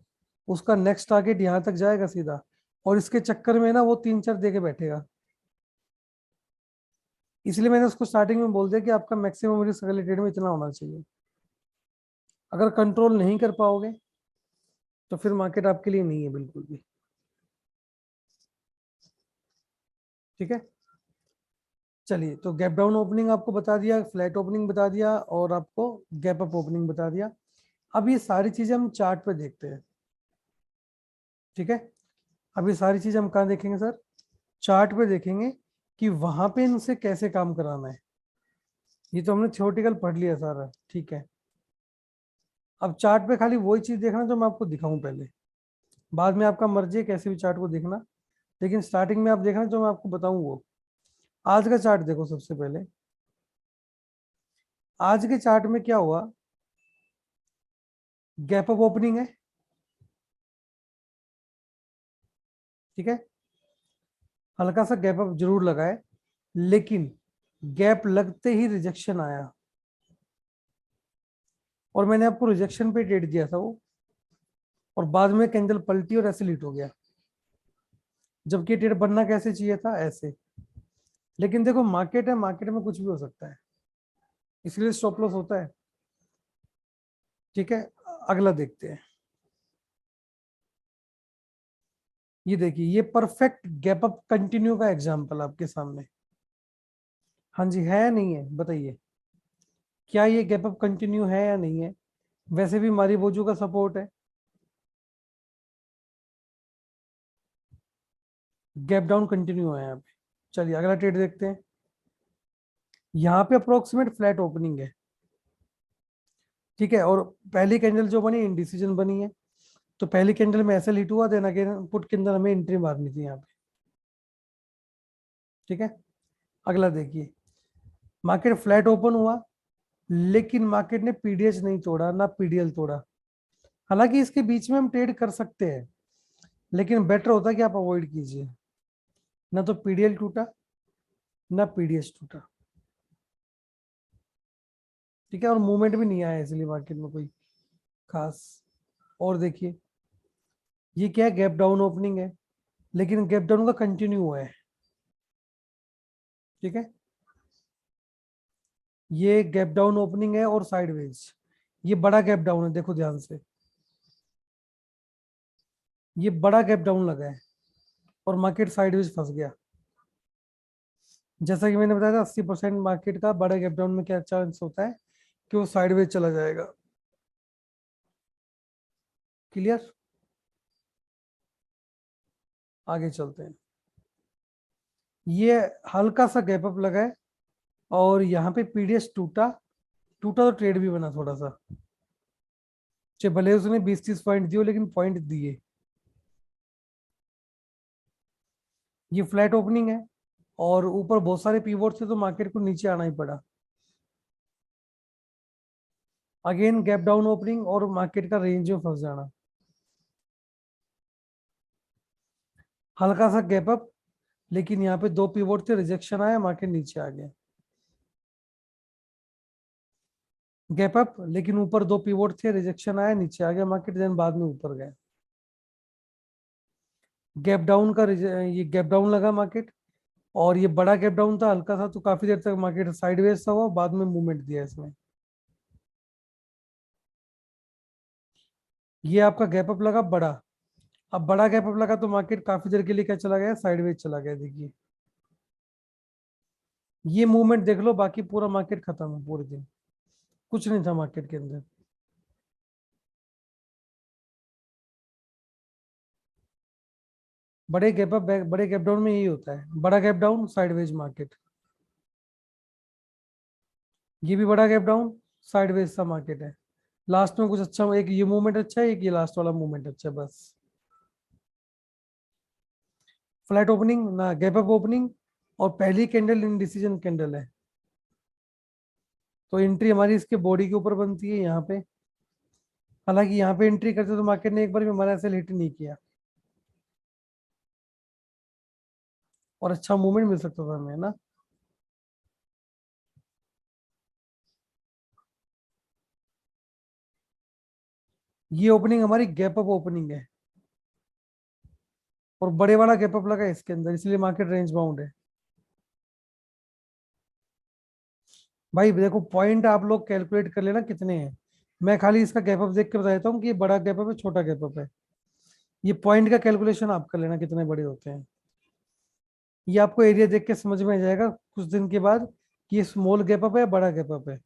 उसका नेक्स्ट टारगेट यहाँ तक जाएगा सीधा, और इसके चक्कर में ना वो 3-4 दे के बैठेगा। इसलिए मैंने उसको स्टार्टिंग में बोल दिया कि आपका मैक्सिमम रिस्क अगले ट्रेड में इतना होना चाहिए। अगर कंट्रोल नहीं कर पाओगे तो फिर मार्केट आपके लिए नहीं है बिल्कुल भी। ठीक है, चलिए, तो गैप डाउन ओपनिंग आपको बता दिया, फ्लैट ओपनिंग बता दिया, और आपको गैप अप ओपनिंग बता दिया। अब ये सारी चीजें हम चार्ट पे देखते हैं। ठीक है, अब ये सारी चीजें हम कहाँ देखेंगे सर? चार्ट पे देखेंगे कि वहां पे इनसे कैसे काम कराना है। ये तो हमने थ्योरेटिकल पढ़ लिया सारा, ठीक है। अब चार्ट पे खाली वही चीज देखना जो मैं आपको दिखाऊं पहले, बाद में आपका मर्जी है कैसे भी चार्ट को देखना, लेकिन स्टार्टिंग में आप देखना जो मैं आपको बताऊं वो। आज का चार्ट देखो सबसे पहले। आज के चार्ट में क्या हुआ, गैप अप ओपनिंग है, ठीक है, हल्का सा गैप अप जरूर लगा है, लेकिन गैप लगते ही रिजेक्शन आया, और मैंने आपको रिजेक्शन पे ट्रेड दिया था वो, और बाद में कैंडल पलटी और ऐसे लीट हो गया, जबकि ट्रेड बनना कैसे चाहिए था, ऐसे। लेकिन देखो मार्केट है, मार्केट में कुछ भी हो सकता है, इसलिए स्टॉप लॉस होता है, ठीक है। अगला देखते हैं, ये देखिए, ये परफेक्ट गैप अप कंटिन्यू का एग्जांपल आपके सामने। हाँ जी, है या नहीं है बताइए, क्या ये गैप अप कंटिन्यू है या नहीं है? वैसे भी मारी बोजू का सपोर्ट है, गैप डाउन कंटिन्यू है यहाँ पे। चलिए अगला ट्रेड देखते हैं। यहाँ पे अप्रोक्सीमेट फ्लैट ओपनिंग है, ठीक है, और पहली कैंडल जो बनी इंडिसीजन बनी है, तो पहली कैंडल में ऐसे हिट हुआ, देना के पुट के अंदर हमें एंट्री मारनी थी यहाँ पे, ठीक है। अगला देखिए, मार्केट फ्लैट ओपन हुआ, लेकिन मार्केट ने पीडीएच नहीं तोड़ा ना पीडीएल तोड़ा। हालांकि इसके बीच में हम ट्रेड कर सकते हैं, लेकिन बेटर होता है कि आप अवॉइड कीजिए। ना तो पीडीएल टूटा, ना पीडीएच टूटा, ठीक है, और मूवमेंट भी नहीं आया इसलिए मार्केट में कोई खास। और देखिए, ये क्या है, गैप डाउन ओपनिंग है, लेकिन गैप डाउन का कंटिन्यू हुआ है, ठीक है। ये गैप डाउन ओपनिंग है और साइडवेज, ये बड़ा गैप डाउन है, देखो ध्यान से, ये बड़ा गैप डाउन लगा है, और मार्केट साइडवेज फंस गया। जैसा कि मैंने बताया था, 80% मार्केट का बड़ा गैप डाउन में क्या चांस होता है कि वो साइडवेज चला जाएगा। क्लियर, आगे चलते हैं। ये हल्का सा गैप अप लगा है, और यहाँ पे पीडीएस टूटा, टूटा तो ट्रेड भी बना थोड़ा सा, चाहे भले उसने 20-30 पॉइंट दिए, लेकिन पॉइंट दिए। ये फ्लैट ओपनिंग है, और ऊपर बहुत सारे पीवोट थे, तो मार्केट को नीचे आना ही पड़ा। अगेन गैप डाउन ओपनिंग और मार्केट का रेंज में फंस जाना। हल्का सा गैप अप, लेकिन यहाँ पे दो पीवोट थे, रिजेक्शन आया, मार्केट नीचे आ गया। गैप अप, लेकिन ऊपर दो पीवोट थे, रिजेक्शन आया, नीचे आ गया मार्केट, देन बाद में ऊपर गया। गैप डाउन का ये गैप डाउन लगा मार्केट, और ये बड़ा गैप डाउन था, हल्का था, तो काफी देर तक मार्केट साइडवेज था, हुआ, बाद में मूवमेंट दिया इसने। ये आपका गैप अप लगा बड़ा, अब बड़ा गैप अप लगा तो मार्केट काफी देर के लिए क्या चला गया, साइडवेज चला गया। देखिए ये मूवमेंट देख लो, बाकी पूरा मार्केट खत्म है, पूरे दिन कुछ नहीं था मार्केट के अंदर। बड़े गैप डाउन में यही होता है, बड़ा गैप डाउन साइडवेज मार्केट। ये भी बड़ा गैप डाउन, साइडवेज सा मार्केट है। लास्ट में कुछ अच्छा, एक ये मूवमेंट अच्छा है, एक ये लास्ट वाला मूवमेंट अच्छा है, बस। फ्लैट ओपनिंग ना गैप अप ओपनिंग, और पहली कैंडल इनडिसीजन कैंडल है, तो एंट्री हमारी इसके बॉडी के ऊपर बनती है यहाँ पे। हालांकि यहाँ पे एंट्री करते तो मार्केट ने एक बार भी हमारा ऐसे हिट नहीं किया, और अच्छा मूवमेंट मिल सकता था हमें, है ना। ये ओपनिंग हमारी गैप अप ओपनिंग है, और बड़े वाला गैप अप लगा है इसके अंदर, इसलिए मार्केट रेंज बाउंड है। भाई देखो पॉइंट आप लोग कैलकुलेट कर लेना कितने हैं, मैं खाली इसका गैप अप देख के बता देता हूँ कि ये बड़ा गैप अप है, छोटा गैप अप है। ये पॉइंट का कैलकुलेशन आप कर लेना कितने बड़े होते हैं, ये आपको एरिया देख के समझ में आ जाएगा कुछ दिन के बाद कि ये स्मॉल गैप अप है या बड़ा गैप अप है,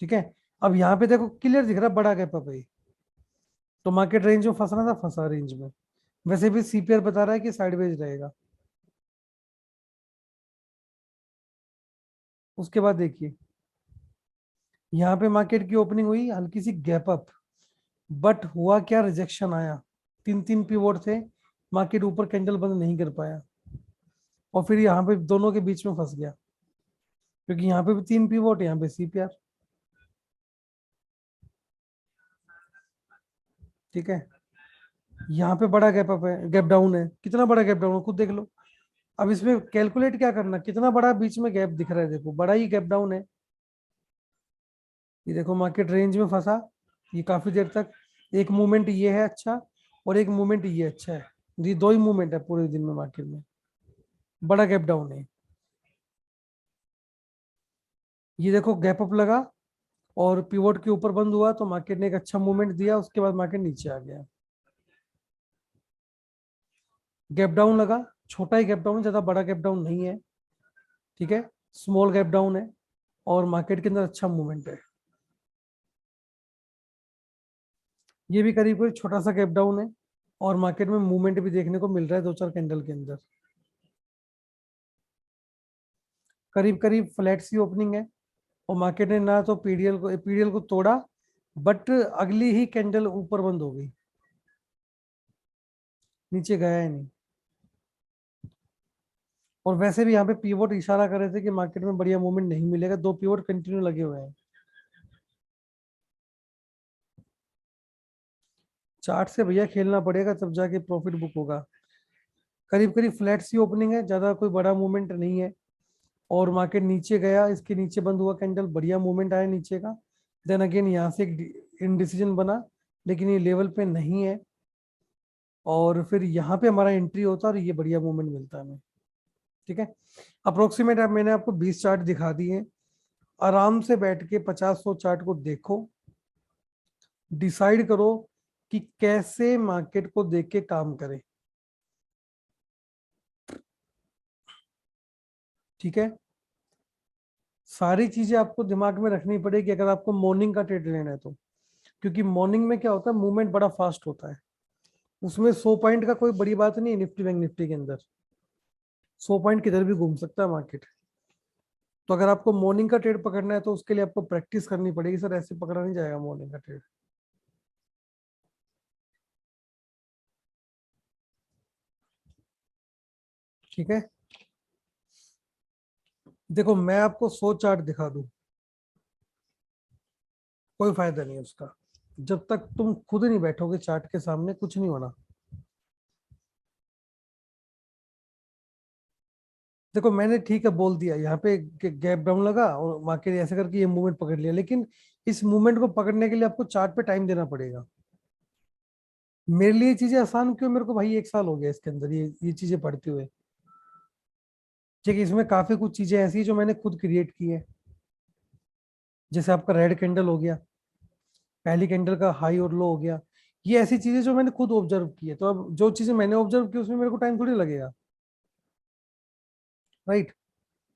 ठीक है। अब यहाँ पे देखो क्लियर दिख रहा है, बड़ा गैप अप है, तो मार्केट रेंज में फंसना था, फंसा रेंज में। वैसे भी सीपीआर बता रहा है कि साइडवेज रहेगा। उसके बाद देखिए, यहाँ पे मार्केट की ओपनिंग हुई हल्की सी गैप अप, बट हुआ क्या, रिजेक्शन आया, तीन तीन पिवोट थे, मार्केट ऊपर कैंडल बंद नहीं कर पाया। और फिर यहाँ पे दोनों के बीच में फंस गया, क्योंकि यहाँ पे भी 3 पिवोट, यहाँ पे CPR। ठीक है, यहाँ पे बड़ा गैप अप है, गैप डाउन है, कितना बड़ा गैप डाउन है खुद देख लो। अब इसमें कैलकुलेट क्या करना, कितना बड़ा बीच में गैप दिख रहा है, देखो बड़ा ही गैप डाउन है। ये देखो मार्केट रेंज में फंसा ये काफी देर तक। एक मूवमेंट ये है अच्छा, और एक मूवमेंट ये अच्छा है। ये दो ही मूवमेंट है पूरे दिन में मार्केट में, बड़ा गैप डाउन है। ये देखो गैप अप लगा और पिवोट के ऊपर बंद हुआ, तो मार्केट ने एक अच्छा मूवमेंट दिया, उसके बाद मार्केट नीचे आ गया। गैप डाउन लगा, छोटा ही गैप डाउन, ज्यादा बड़ा गैप डाउन नहीं है। ठीक है, स्मॉल गैप डाउन है, और मार्केट के अंदर अच्छा मूवमेंट है। ये भी करीब करीब छोटा सा गैप डाउन है, और मार्केट में मूवमेंट भी देखने को मिल रहा है 2-4 कैंडल के अंदर। करीब करीब फ्लैट सी ओपनिंग है, और मार्केट ने ना तो पीडीएल को तोड़ा, बट अगली ही कैंडल ऊपर बंद हो गई, नीचे गया ही नहीं। और वैसे भी यहाँ पे पीवोट इशारा कर रहे थे कि मार्केट में बढ़िया मूवमेंट नहीं मिलेगा, 2 पीवोट कंटिन्यू लगे हुए हैं। चार्ट से भैया खेलना पड़ेगा, तब जाके प्रॉफिट बुक होगा। करीब करीब फ्लैट सी ओपनिंग है, ज्यादा कोई बड़ा मूवमेंट नहीं है, और मार्केट नीचे गया, इसके नीचे बंद हुआ कैंडल, बढ़िया मूवमेंट आया नीचे का। देन अगेन यहाँ से एक इनडिसीजन बना, लेकिन ये लेवल पे नहीं है, और फिर यहाँ पे हमारा एंट्री होता है और ये बढ़िया मूवमेंट मिलता है हमें। ठीक है, अप्रोक्सीमेट अब मैंने आपको 20 चार्ट दिखा दिए। आराम से बैठ के 50-100 चार्ट को देखो, डिसाइड करो कि कैसे मार्केट को देख के काम करें। ठीक है, सारी चीजें आपको दिमाग में रखनी पड़ेगी अगर आपको मॉर्निंग का ट्रेड लेना है तो। क्योंकि मॉर्निंग में क्या होता है, मूवमेंट बड़ा फास्ट होता है, उसमें 100 पॉइंट का कोई बड़ी बात नहीं है। निफ्टी बैंक निफ्टी के अंदर 100 पॉइंट किधर भी घूम सकता है मार्केट। तो अगर आपको मॉर्निंग का ट्रेड पकड़ना है तो उसके लिए आपको प्रैक्टिस करनी पड़ेगी, सर ऐसे पकड़ा नहीं जाएगा मॉर्निंग का ट्रेड। ठीक है, देखो मैं आपको 100 चार्ट दिखा दूं, कोई फायदा नहीं है उसका, जब तक तुम खुद नहीं बैठोगे चार्ट के सामने कुछ नहीं होना। देखो मैंने ठीक है बोल दिया, यहाँ पे गैप डाउन लगा और मार्केट ऐसे करके ये मूवमेंट पकड़ लिया, लेकिन इस मूवमेंट को पकड़ने के लिए आपको चार्ट पे टाइम देना पड़ेगा। मेरे लिए चीजें आसान क्यों, मेरे को भाई 1 साल हो गया इसके अंदर ये चीजें पढ़ते हुए। ठीक है, इसमें काफी कुछ चीजें ऐसी हैं जो मैंने खुद क्रिएट की है। जैसे आपका रेड कैंडल हो गया, पहली कैंडल का हाई और लो हो गया, ये ऐसी चीजें जो मैंने खुद ऑब्जर्व की है। तो अब जो चीजें मैंने ऑब्जर्व की उसमें मेरे को टाइम थोड़ी लगेगा, राइट।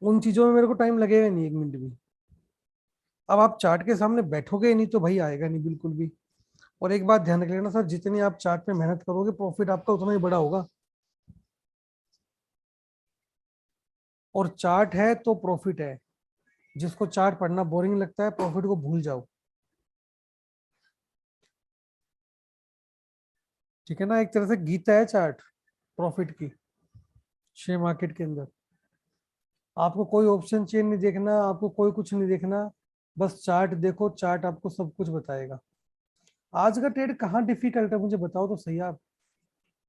उन चीजों में मेरे को टाइम लगेगा नहीं 1 मिनट भी। अब आप चार्ट के सामने बैठोगे ही नहीं तो भाई आएगा नहीं बिल्कुल भी। और एक बात ध्यान रख लेना सर, जितनी आप चार्ट पे मेहनत करोगे प्रॉफिट आपका उतना ही बड़ा होगा। और चार्ट है तो प्रॉफिट है। जिसको चार्ट पढ़ना बोरिंग लगता है प्रॉफिट को भूल जाओ। ठीक है ना, एक तरह से गीता है चार्ट प्रॉफिट की, शेयर मार्केट के अंदर। आपको कोई ऑप्शन चेन नहीं देखना, आपको कोई कुछ नहीं देखना, बस चार्ट देखो, चार्ट आपको सब कुछ बताएगा। आज का ट्रेड कहाँ डिफिकल्ट है मुझे बताओ तो सही आप।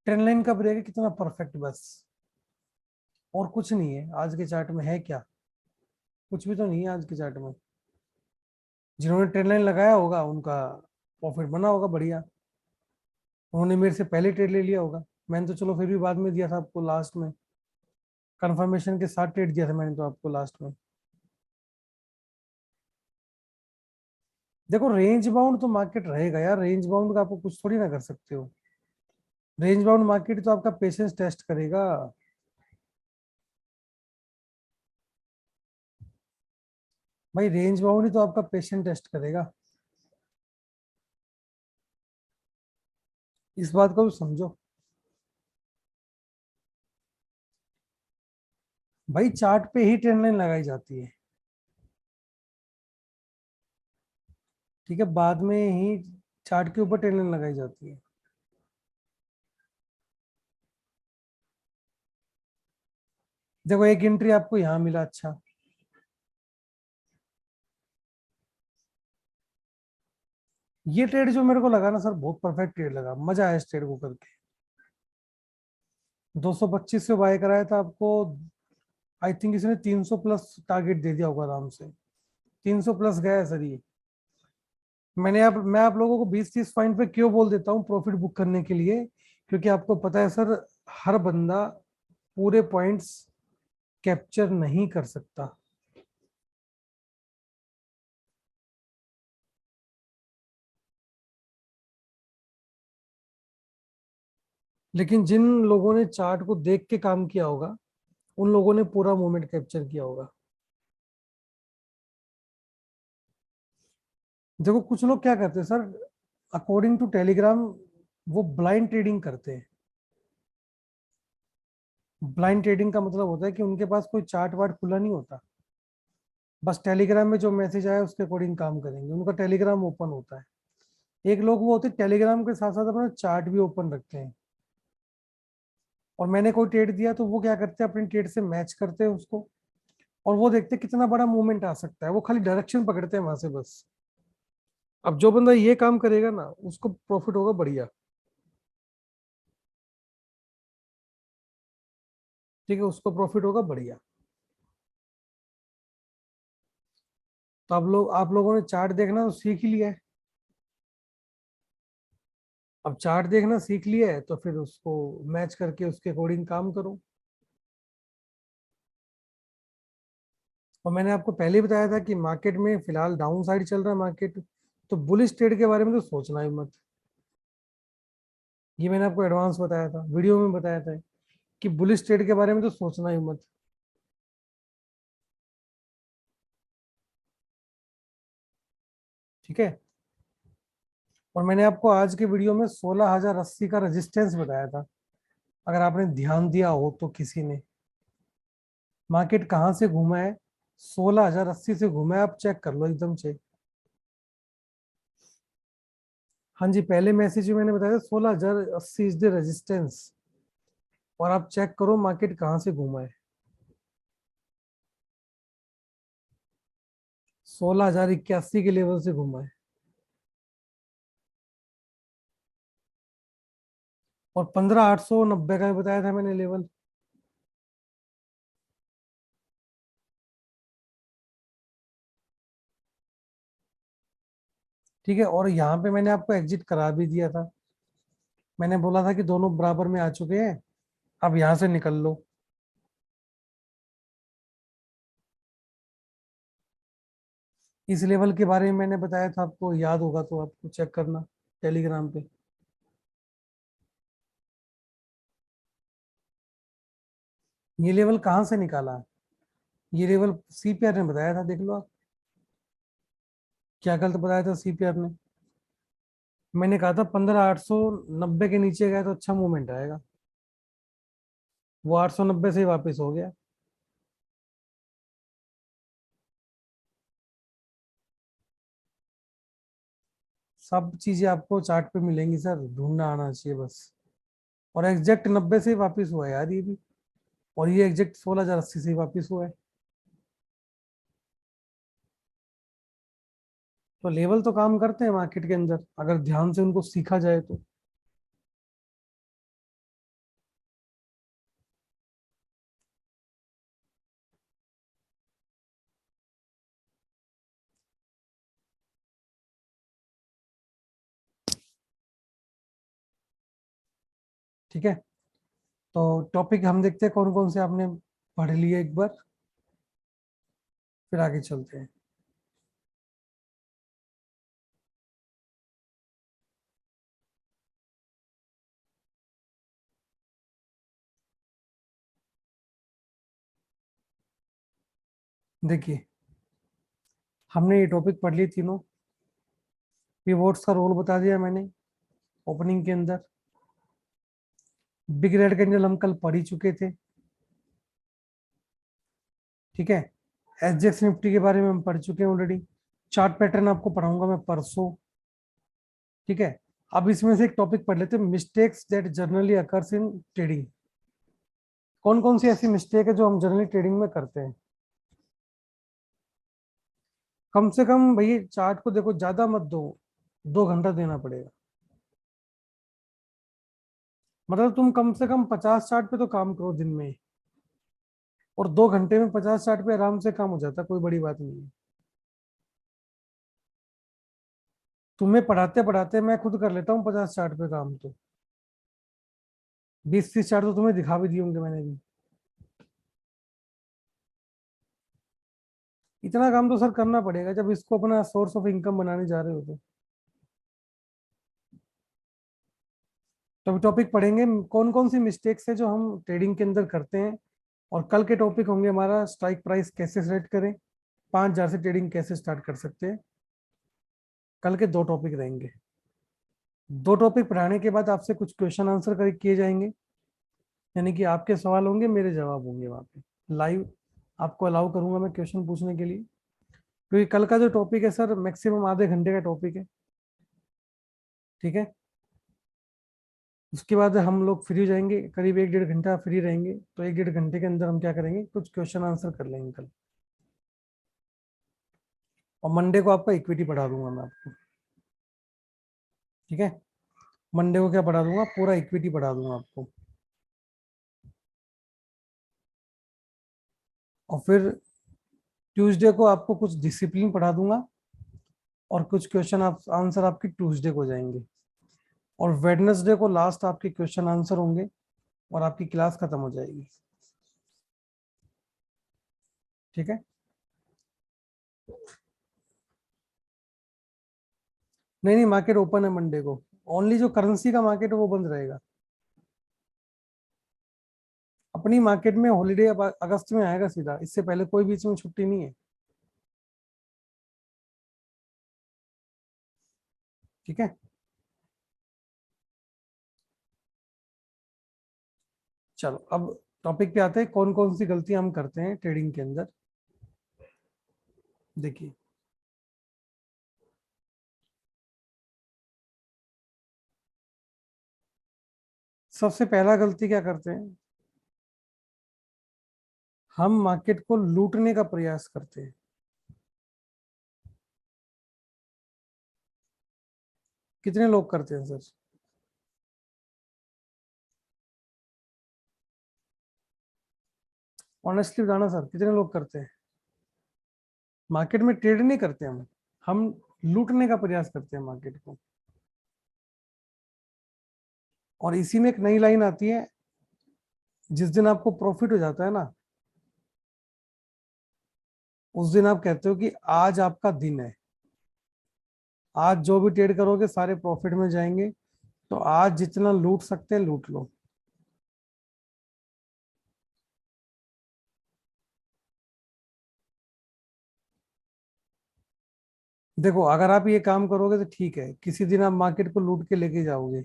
ट्रेंड लाइन का ब्रेक है कितना परफेक्ट, बस। और कुछ नहीं है आज के चार्ट में, है क्या, कुछ भी तो नहीं है आज के चार्ट में। जिन्होंने ट्रेंड लाइन लगाया होगा उनका प्रॉफिट बना होगा बढ़िया, उन्होंने मेरे से पहले ट्रेड ले लिया होगा। मैंने तो चलो फिर भी बाद में दिया था आपको लास्ट में, कंफर्मेशन के साथ ट्रेड दिया था मैंने तो आपको लास्ट में। देखो रेंज बाउंड तो मार्केट रहेगा यार, रेंज बाउंड का आपको कुछ थोड़ी ना कर सकते हो। रेंज बाउंड मार्केट तो आपका पेशेंस टेस्ट करेगा। भाई रेंज बाउंड ही तो आपका पेशेंस टेस्ट करेगा, इस बात को भी समझो। भाई चार्ट पे ही ट्रेंड लाइन लगाई जाती है, ठीक है, बाद में ही चार्ट के ऊपर ट्रेंड लाइन लगाई जाती है। देखो एक एंट्री आपको यहाँ मिला, अच्छा ये ट्रेड जो मेरे को लगा ना सर, बहुत परफेक्ट ट्रेड लगा, मजा आया इस ट्रेड को करके। 225 से बाय कराया था आपको, आई थिंक इसने 300 प्लस टारगेट दे दिया होगा आराम से। 300 प्लस गया है सर ये। मैं आप लोगों को 20-30 पॉइंट पे क्यों बोल देता हूँ प्रॉफिट बुक करने के लिए, क्योंकि आपको पता है सर, हर बंदा पूरे पॉइंट्स कैप्चर नहीं कर सकता। लेकिन जिन लोगों ने चार्ट को देख के काम किया होगा, उन लोगों ने पूरा मोमेंट कैप्चर किया होगा। देखो कुछ लोग क्या करते हैं सर, अकॉर्डिंग टू टेलीग्राम वो ब्लाइंड ट्रेडिंग करते हैं। ब्लाइंड ट्रेडिंग का मतलब होता है कि उनके पास कोई चार्ट वार्ट खुला नहीं होता, बस टेलीग्राम में जो मैसेज आया उसके अकॉर्डिंग काम करेंगे, उनका टेलीग्राम ओपन होता है। एक लोग वो होते हैं टेलीग्राम के साथ साथ अपना चार्ट भी ओपन रखते हैं, और मैंने कोई ट्रेड दिया तो वो क्या करते हैं, अपने ट्रेड से मैच करते हैं उसको, और वो देखते हैं कितना बड़ा मूवमेंट आ सकता है, वो खाली डायरेक्शन पकड़ते हैं वहां से बस। अब जो बंदा ये काम करेगा ना, उसको प्रॉफिट होगा बढ़िया। ठीक है, उसको प्रॉफिट होगा बढ़िया। तो आप लोगों ने चार्ट देखना तो सीख ही लिया है। अब चार्ट देखना सीख लिया है तो फिर उसको मैच करके उसके अकॉर्डिंग काम करो। और मैंने आपको पहले ही बताया था कि मार्केट में फिलहाल डाउन साइड चल रहा है मार्केट, तो बुलिश ट्रेड के बारे में तो सोचना ही मत। ये मैंने आपको एडवांस बताया था, वीडियो में बताया था कि बुलिश ट्रेड के बारे में तो सोचना ही मत। ठीक है। और मैंने आपको आज के वीडियो में 16,080 का रेजिस्टेंस बताया था, अगर आपने ध्यान दिया हो तो किसी ने। मार्केट कहाँ से घूमा है, 16,080 से घूमा है, आप चेक कर लो एकदम से। हाँ जी, पहले मैसेज में मैंने बताया था 16,080 इज द रेजिस्टेंस, और आप चेक करो मार्केट कहाँ से घूमा है। 16,081 के लेवल से घूमा है, और 15,890 का भी बताया था मैंने लेवल। ठीक है, और यहाँ पे मैंने आपको एग्जिट करा भी दिया था। मैंने बोला था कि दोनों बराबर में आ चुके हैं, अब यहाँ से निकल लो। इस लेवल के बारे में मैंने बताया था, आपको याद होगा तो आपको चेक करना टेलीग्राम पे। ये लेवल कहाँ से निकाला है, ये लेवल सीपीआर ने बताया था, देख लो आप। क्या गलत बताया था सीपीआर ने? मैंने कहा था 15,890 के नीचे गया तो अच्छा मूवमेंट आएगा, वो 890 से ही वापस हो गया। सब चीजें आपको चार्ट पे मिलेंगी सर, ढूंढना आना चाहिए बस। और एग्जैक्ट 90 से ही वापस हुआ है यार ये भी, और ये एग्जैक्ट 16,080 से ही वापस हुआ है। तो लेवल तो काम करते हैं मार्केट के अंदर, अगर ध्यान से उनको सीखा जाए तो। ठीक है, तो टॉपिक हम देखते हैं कौन कौन से आपने पढ़ लिए एक बार, फिर आगे चलते हैं। देखिए, हमने ये टॉपिक पढ़ लिए तीनों। पिवोट्स का रोल बता दिया मैंने ओपनिंग के अंदर। बिग रेड कैंडल हम कल पढ़ ही चुके थे। ठीक है, एसजेक्स निफ्टी के बारे में हम पढ़ चुके हैं ऑलरेडी। चार्ट पैटर्न आपको पढ़ाऊंगा मैं परसों। ठीक है, अब इसमें से एक टॉपिक पढ़ लेते हैं, mistakes that generally occurs in trading. कौन कौन सी ऐसी मिस्टेक है जो हम जनरली ट्रेडिंग में करते हैं? कम से कम भैया चार्ट को देखो, ज्यादा मत दो, 2 घंटा देना पड़ेगा। मतलब तुम कम से कम 50 चार्ट पे तो काम करो दिन में, और 2 घंटे में 50 चार्ट पे आराम से काम हो जाता है, कोई बड़ी बात नहीं है। तुम्हें पढ़ाते पढ़ाते मैं खुद कर लेता हूँ 50 चार्ट पे काम, तो 20-30 चार्ट तो तुम्हें दिखा भी दिए होंगे मैंने भी। इतना काम तो सर करना पड़ेगा जब इसको अपना सोर्स ऑफ इनकम बनाने जा रहे हो तो अभी टॉपिक पढ़ेंगे कौन कौन सी मिस्टेक्स है जो हम ट्रेडिंग के अंदर करते हैं। और कल के टॉपिक होंगे हमारा स्ट्राइक प्राइस कैसे सेलेक्ट करें, 5,000 से ट्रेडिंग कैसे स्टार्ट कर सकते हैं। कल के 2 टॉपिक रहेंगे। 2 टॉपिक पढ़ाने के बाद आपसे कुछ क्वेश्चन आंसर कर किए जाएंगे, यानी कि आपके सवाल होंगे, मेरे जवाब होंगे वहाँ पे लाइव। आपको अलाउ करूंगा मैं क्वेश्चन पूछने के लिए, क्योंकि कल का जो टॉपिक है सर मैक्सिमम आधे घंटे का टॉपिक है। ठीक है, उसके बाद हम लोग फ्री हो जाएंगे, करीब 1-1.5 घंटा फ्री रहेंगे, तो 1-1.5 घंटे के अंदर हम क्या करेंगे, कुछ क्वेश्चन आंसर कर लेंगे कल। और मंडे को आपका इक्विटी पढ़ा दूंगा मैं आपको। ठीक है, मंडे को क्या पढ़ा दूंगा, पूरा इक्विटी पढ़ा दूंगा आपको। और फिर ट्यूसडे को आपको कुछ डिसिप्लिन पढ़ा दूंगा, और कुछ क्वेश्चन आप आंसर आपकी ट्यूसडे को जाएंगे। और वेडनेसडे को लास्ट आपके क्वेश्चन आंसर होंगे, और आपकी क्लास खत्म हो जाएगी। ठीक है, नहीं नहीं, मार्केट ओपन है मंडे को, ओनली जो करेंसी का मार्केट है वो बंद रहेगा। अपनी मार्केट में हॉलीडे अब अगस्त में आएगा सीधा, इससे पहले कोई बीच में छुट्टी नहीं है। ठीक है, चलो अब टॉपिक पे आते हैं, कौन कौन सी गलतियां हम करते हैं ट्रेडिंग के अंदर। देखिए, सबसे पहला गलती क्या करते हैं, हम मार्केट को लूटने का प्रयास करते हैं। कितने लोग करते हैं सर? ऑनेस्टली बताना सर, कितने लोग करते हैं? मार्केट में ट्रेड नहीं करते हम लूटने का प्रयास करते हैं मार्केट को। और इसी में एक नई लाइन आती है, जिस दिन आपको प्रॉफिट हो जाता है ना, उस दिन आप कहते हो कि आज आपका दिन है, आज जो भी ट्रेड करोगे सारे प्रॉफिट में जाएंगे, तो आज जितना लूट सकते हैं लूट लो। देखो, अगर आप ये काम करोगे तो ठीक है, किसी दिन आप मार्केट को लूट के लेके जाओगे,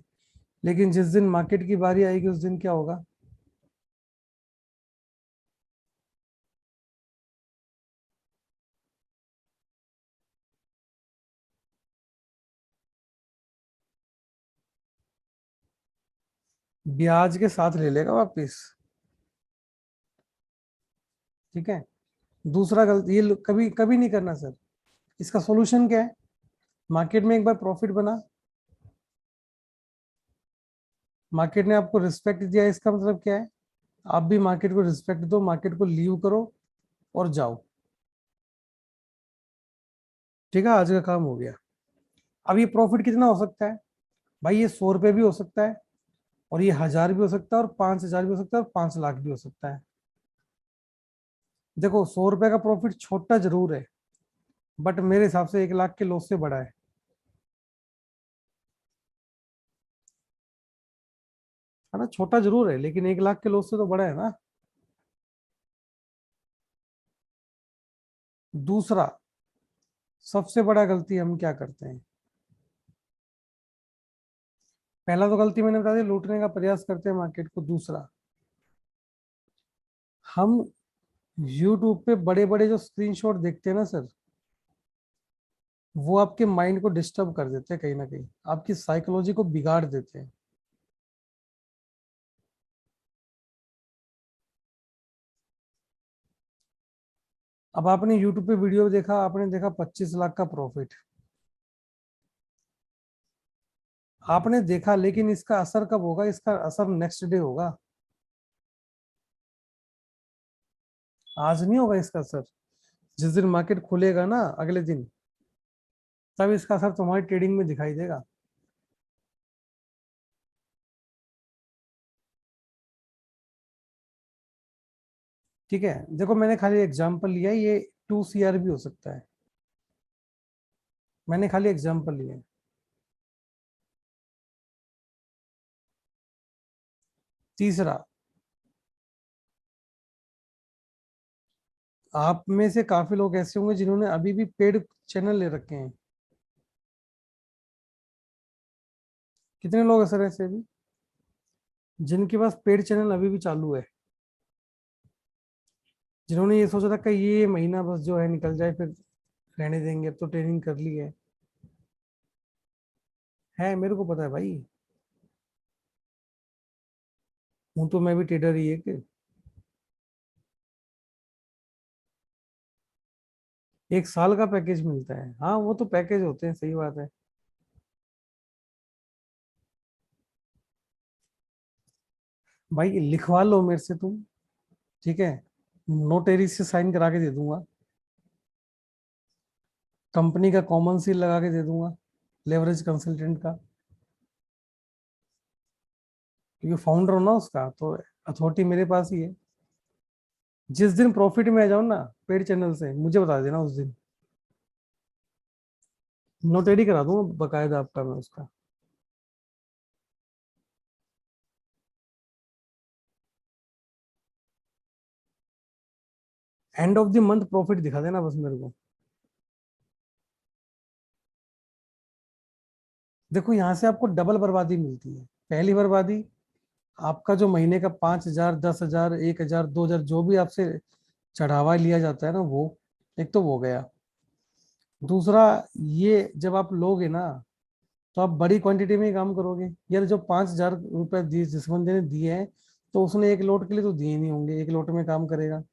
लेकिन जिस दिन मार्केट की बारी आएगी उस दिन क्या होगा? ब्याज के साथ ले लेगा वापिस। ठीक है, दूसरा गलती ये कभी कभी नहीं करना सर। इसका सॉल्यूशन क्या है, मार्केट में एक बार प्रॉफिट बना, मार्केट ने आपको रिस्पेक्ट दिया, इसका मतलब क्या है, आप भी मार्केट को रिस्पेक्ट दो, मार्केट को लीव करो और जाओ। ठीक है, आज का काम हो गया। अब ये प्रॉफिट कितना हो सकता है? भाई ये 100 रुपये भी हो सकता है, और ये 1,000 भी हो सकता है, और 5,000 भी हो सकता है, और 5 लाख भी हो सकता है। देखो, 100 रुपये का प्रॉफिट छोटा जरूर है, बट मेरे हिसाब से 1 लाख के लॉस से बड़ा है ना? छोटा जरूर है, लेकिन 1 लाख के लॉस से तो बड़ा है ना। दूसरा, सबसे बड़ा गलती हम क्या करते हैं, पहला तो गलती मैंने बता दी, लूटने का प्रयास करते हैं मार्केट को। दूसरा, हम यूट्यूब पे बड़े बड़े जो स्क्रीनशॉट देखते हैं ना सर, वो आपके माइंड को डिस्टर्ब कर देते हैं, कहीं ना कहीं आपकी साइकोलॉजी को बिगाड़ देते हैं। अब आपने यूट्यूब पे वीडियो देखा, आपने देखा 25 लाख का प्रॉफिट, आपने देखा, लेकिन इसका असर कब होगा? इसका असर नेक्स्ट डे होगा, आज नहीं होगा इसका असर। जिस दिन मार्केट खुलेगा ना अगले दिन, तब इसका असर तुम्हारी ट्रेडिंग में दिखाई देगा। ठीक है, देखो मैंने खाली एग्जांपल लिया है, ये 2 CR भी हो सकता है, मैंने खाली एग्जांपल लिया है। तीसरा, आप में से काफी लोग ऐसे होंगे जिन्होंने अभी भी पेड चैनल ले रखे हैं। कितने लोग ऐसे ऐसे भी जिनके पास पेड चैनल अभी भी चालू है, जिन्होंने ये सोचा था कि ये महीना बस जो है निकल जाए, फिर रहने देंगे, अब तो ट्रेनिंग कर ली है मेरे को पता है भाई। हूं तो मैं भी ट्रेडर ही है कि 1 साल का पैकेज मिलता है, हाँ वो तो पैकेज होते हैं, सही बात है। भाई लिखवा लो मेरे से तुम, ठीक है, नोटेरी से साइन करा के दे दूंगा, कंपनी का कॉमन सील लगा के दे दूंगा, लेवरेज कंसल्टेंट का, क्योंकि फाउंडर हो ना उसका, तो अथॉरिटी मेरे पास ही है। जिस दिन प्रॉफिट में आ जाओ ना पेड चैनल से, मुझे बता देना उस दिन, नोटेरी करा दूंगा बकायदा आपका मैं उसका। End of the month profit दिखा देना बस मेरे को। देखो यहाँ से आपको डबल बर्बादी मिलती है। पहली बर्बादी, आपका जो महीने का 5,000, 10,000, 1,000, 2,000 जो भी आपसे चढ़ावा लिया जाता है ना, वो एक तो वो गया। दूसरा, ये जब आप लोगे ना, तो आप बड़ी क्वांटिटी में ही काम करोगे। यार जो 5,000 रुपए दिए जिस बंदे ने दिए हैं, तो उसने एक लोट के लिए तो दिए नहीं होंगे, एक लोट में काम करेगा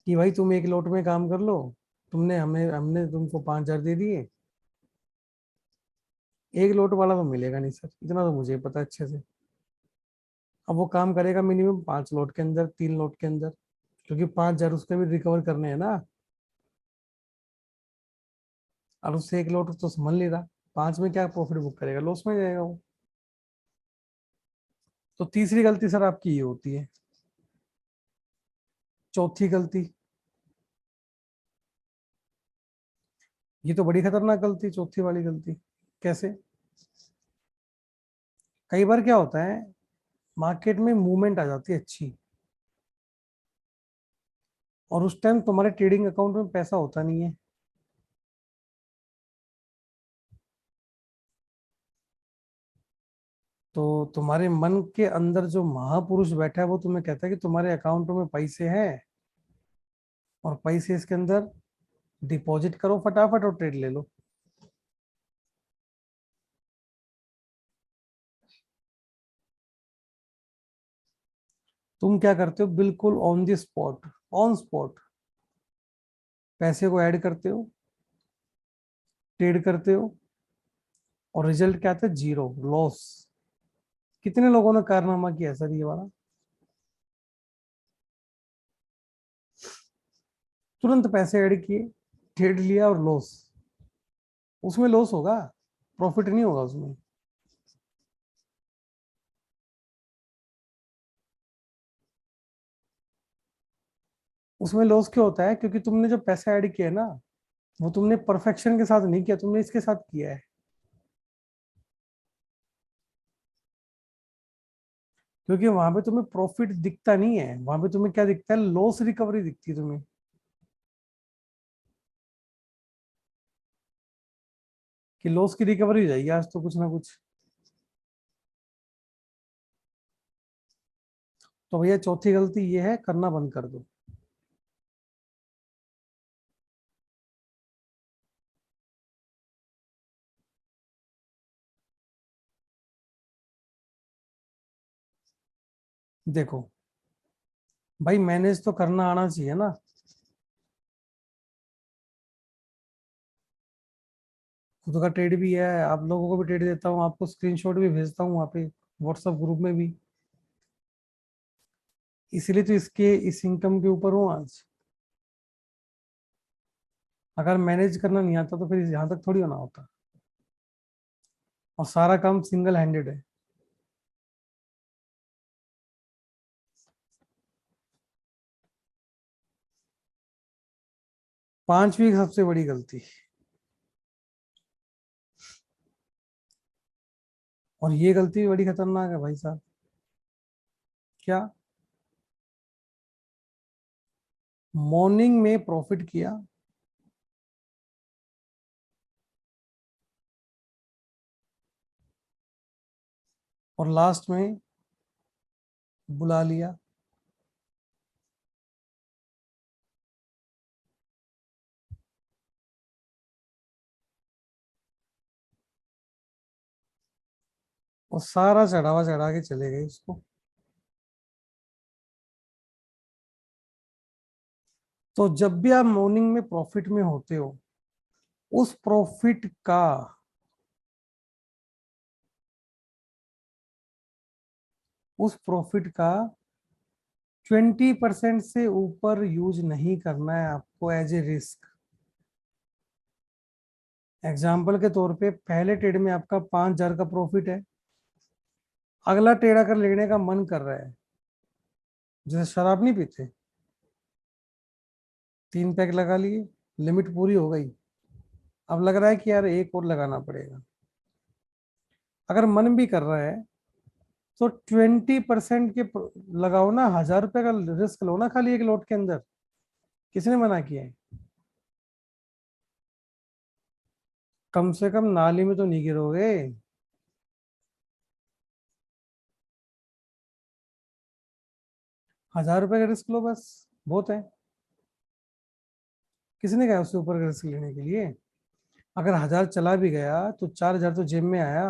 कि भाई तुम एक लोट में काम कर लो, तुमने हमें हमने तुमको 5,000 दे दिए, एक लोट वाला तो मिलेगा नहीं सर, इतना तो मुझे पता है अच्छे से। अब वो काम करेगा मिनिमम 5 लोट के अंदर, 3 लोट के अंदर, क्योंकि 5,000 उसके भी रिकवर करने हैं ना, और उससे एक लोट तो संभल नहीं रहा, 5 में क्या प्रॉफिट बुक करेगा, लॉस में जाएगा वो। तो तीसरी गलती सर आपकी ये होती है। चौथी गलती, ये तो बड़ी खतरनाक गलती, चौथी वाली गलती। कैसे? कई बार क्या होता है, मार्केट में मूवमेंट आ जाती है अच्छी, और उस टाइम तुम्हारे ट्रेडिंग अकाउंट में पैसा होता नहीं है। तो तुम्हारे मन के अंदर जो महापुरुष बैठा है, वो तुम्हें कहता है कि तुम्हारे अकाउंट में पैसे हैं, और पैसे इसके अंदर डिपॉजिट करो फटाफट और ट्रेड ले लो। तुम क्या करते हो, बिल्कुल on the spot, on spot पैसे को ऐड करते हो, ट्रेड करते हो, और रिजल्ट क्या आता है? Zero, loss. कितने लोगों ने कारनामा किया सर ये वाला? तुरंत पैसे ऐड किए, ट्रेड लिया और लॉस। उसमें लॉस होगा, प्रॉफिट नहीं होगा उसमें। उसमें लॉस क्यों होता है? क्योंकि तुमने जो पैसा ऐड किया है ना, वो तुमने परफेक्शन के साथ नहीं किया, तुमने इसके साथ किया है। क्योंकि वहां पे तुम्हें प्रॉफिट दिखता नहीं है, वहां पे तुम्हें क्या दिखता है? लॉस रिकवरी दिखती है तुम्हें, कि लॉस की रिकवरी हो जाएगी आज तो कुछ ना कुछ। तो भैया चौथी गलती ये है, करना बंद कर दो। देखो, भाई मैनेज तो करना आना चाहिए ना। खुद का ट्रेड भी है, आप लोगों को भी ट्रेड देता हूँ, आपको स्क्रीनशॉट भी भेजता हूँ वहाँ पे व्हाट्सएप ग्रुप में भी। इसलिए तो इसके इस इनकम के ऊपर हूँ आज। अगर मैनेज करना नहीं आता तो फिर यहाँ तक थोड़ी होना होता। और सारा काम सिंगल हैंडेड है। 5वीं सबसे बड़ी गलती। और ये गलती भी बड़ी खतरनाक है भाई साहब। क्या? मॉर्निंग में प्रॉफिट किया, और लास्ट में बुला लिया। और सारा चढ़ावा चढ़ा के चले गए उसको। तो जब भी आप मॉर्निंग में प्रॉफिट में होते हो, उस प्रॉफिट का, उस प्रॉफिट का 20% से ऊपर यूज नहीं करना है आपको एज ए रिस्क। एग्जाम्पल के तौर पे पहले ट्रेड में आपका 5,000 का प्रॉफिट है, अगला ट्रेड अगर लेने का मन कर रहा है, जैसे शराब नहीं पीते, 3 पैक लगा लिए, लिमिट पूरी हो गई, अब लग रहा है कि यार एक और लगाना पड़ेगा, अगर मन भी कर रहा है तो 20% के लगाओ ना, 1,000 रुपए का रिस्क लो ना खाली एक लॉट के अंदर। किसने मना किया है? कम से कम नाली में तो नहीं गिरोगे। 1,000 रुपए का रिस्क लो बस, बहुत है। किसने कहा उससे ऊपर का रिस्क लेने के लिए? अगर 1,000 चला भी गया तो 4,000 तो जेब में आया।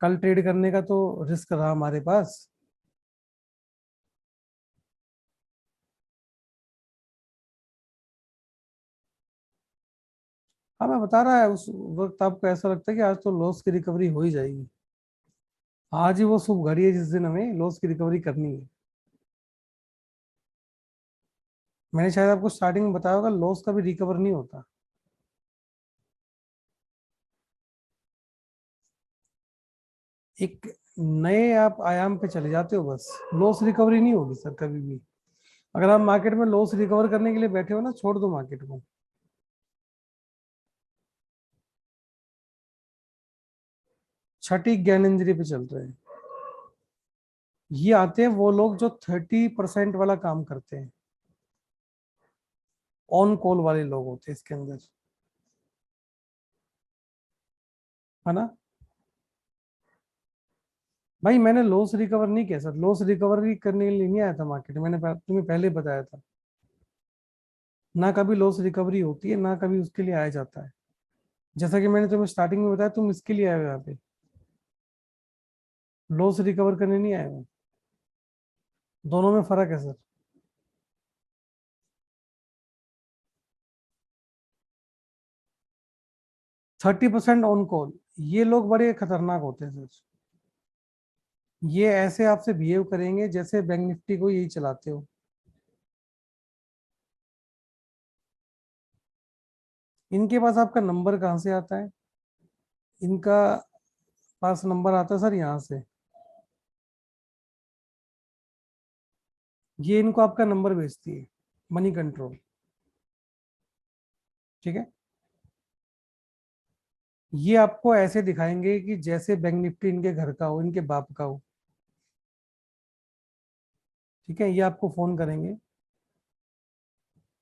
कल ट्रेड करने का तो रिस्क रहा हमारे पास। हाँ मैं बता रहा है, उस वक्त आपको ऐसा लगता है कि आज तो लॉस की रिकवरी हो ही जाएगी। आज ही वो शुभ घड़ी है जिस दिन हमें लॉस की रिकवरी करनी है। मैंने शायद आपको स्टार्टिंग में बताया होगा, लॉस कभी रिकवर नहीं होता। एक नए आप आयाम पे चले जाते हो बस। लॉस रिकवरी नहीं होगी सर कभी भी। अगर आप मार्केट में लॉस रिकवर करने के लिए बैठे हो ना, छोड़ दो मार्केट को। छठी ज्ञानेंद्रिय पे चल रहे हैं। ये आते हैं वो लोग जो 30% वाला काम करते हैं। ऑन कॉल वाले लोग होते हैं इसके अंदर, है ना। भाई मैंने लॉस रिकवर नहीं किया सर, लॉस रिकवरी करने के लिए नहीं आया था मार्केट में, मैंने तुम्हें पहले बताया था। ना कभी लॉस रिकवरी होती है, ना कभी उसके लिए आया जाता है। जैसा कि मैंने तुम्हें स्टार्टिंग में बताया, तुम इसके लिए आए हो यहाँ पे, लॉस रिकवर करने नहीं आए हो। दोनों में फर्क है सर। 30% ऑन कॉल, ये लोग बड़े खतरनाक होते हैं सर। ये ऐसे आपसे बिहेव करेंगे जैसे बैंक निफ्टी को यही चलाते हो। इनके पास आपका नंबर कहाँ से आता है? इनका पास नंबर आता है सर यहाँ से। ये इनको आपका नंबर भेजती है, मनी कंट्रोल। ठीक है। ये आपको ऐसे दिखाएंगे कि जैसे बैंक निफ्टी इनके घर का हो, इनके बाप का हो। ठीक है, ये आपको फोन करेंगे,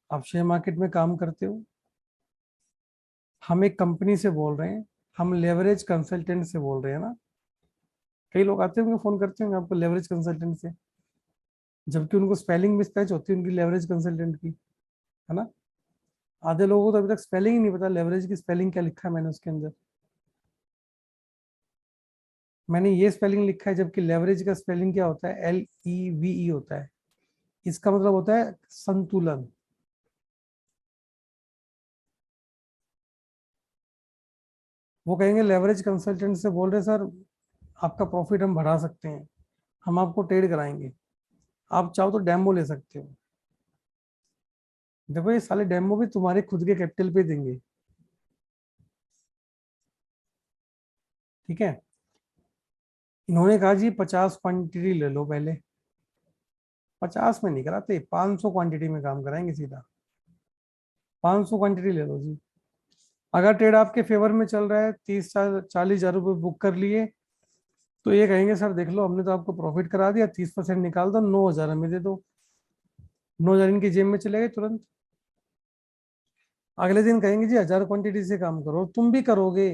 आप शेयर मार्केट में काम करते हो, हम एक कंपनी से बोल रहे हैं, हम लेवरेज कंसल्टेंट से बोल रहे हैं ना। कई लोग आते होंगे फोन करते होंगे आपको लेवरेज कंसल्टेंट से, जबकि उनको स्पेलिंग मिसमैच होती है उनकी लेवरेज कंसल्टेंट की, है ना। आधे लोगों को तो अभी तक स्पेलिंग ही नहीं पता, लेवरेज की स्पेलिंग क्या लिखा है मैंने उसके अंदर। मैंने ये स्पेलिंग लिखा है, जबकि लेवरेज का स्पेलिंग क्या होता है? LEVE होता है। इसका मतलब होता है संतुलन। वो कहेंगे लेवरेज कंसल्टेंट से बोल रहे सर आपका प्रॉफिट हम बढ़ा सकते हैं, हम आपको ट्रेड कराएंगे, आप चाहो तो डेमो ले सकते हो। देखो ये साले डेमो भी तुम्हारे खुद के कैपिटल पे देंगे। ठीक है। इन्होंने कहा जी 50 क्वांटिटी ले लो पहले। 50 में नहीं कराते, 500 क्वांटिटी में काम कराएंगे सीधा। 500 क्वांटिटी ले लो जी। अगर ट्रेड आपके फेवर में चल रहा है, 30-40 हजार रुपये बुक कर लिए, तो ये कहेंगे सर देख लो हमने तो आपको प्रॉफिट करा दिया, 30% निकाल दो, 9 हजार हमें दे दो। 9 हजार इनकी जेब में चले गए तुरंत। अगले दिन कहेंगे जी 1000 क्वांटिटी से काम करो, तुम भी करोगे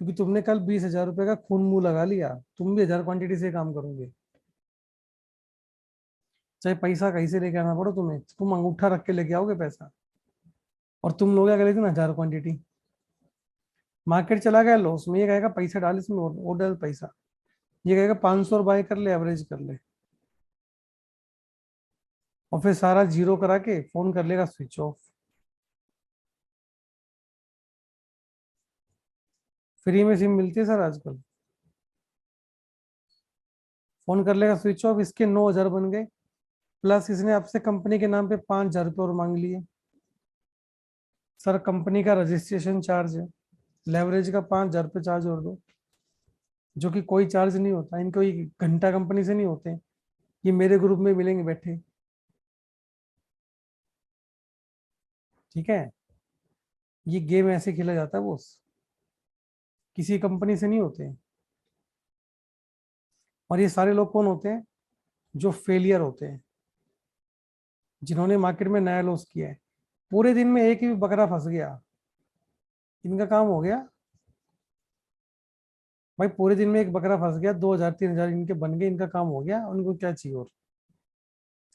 क्योंकि तुमने कल 20 हजार रुपये का खून मुंह लगा लिया, तुम भी 1000 क्वांटिटी से काम करोगे। चाहे पैसा कहीं से लेके आना पड़ो तुम्हें, तुम अंगूठा रख के लेके आओगे पैसा, और तुम लोगे अगले दिन 1000 क्वांटिटी। मार्केट चला गया लॉस में, ये कहेगा पैसा डाल इसमें, और डाल पैसा। ये कहेगा 500 बाय कर ले, एवरेज कर ले, और फिर सारा जीरो करा के फोन कर लेगा स्विच ऑफ। फ्री में सिम मिलती है सर आजकल। फोन कर लेगा स्विच ऑफ, इसके 9 हजार बन गए, प्लस इसने आपसे कंपनी के नाम पे 5 हजार रुपये और मांग लिए। सर कंपनी का रजिस्ट्रेशन चार्ज है, लेवरेज का 5 हजार रुपये चार्ज और दो, जो कि कोई चार्ज नहीं होता इनको, ये घंटा कंपनी से नहीं होते, ये मेरे ग्रुप में मिलेंगे बैठे। ठीक है। ये गेम ऐसे खेला जाता है बॉस, किसी कंपनी से नहीं होते। और ये सारे लोग कौन होते हैं? जो फेलियर होते हैं, जिन्होंने मार्केट में नया लॉस किया है। पूरे दिन में एक ही बकरा फंस गया, इनका काम हो गया। भाई पूरे दिन में एक बकरा फंस गया, 2000-3000 इनके बन गए, इनका काम हो गया, उनको क्या चाहिए और?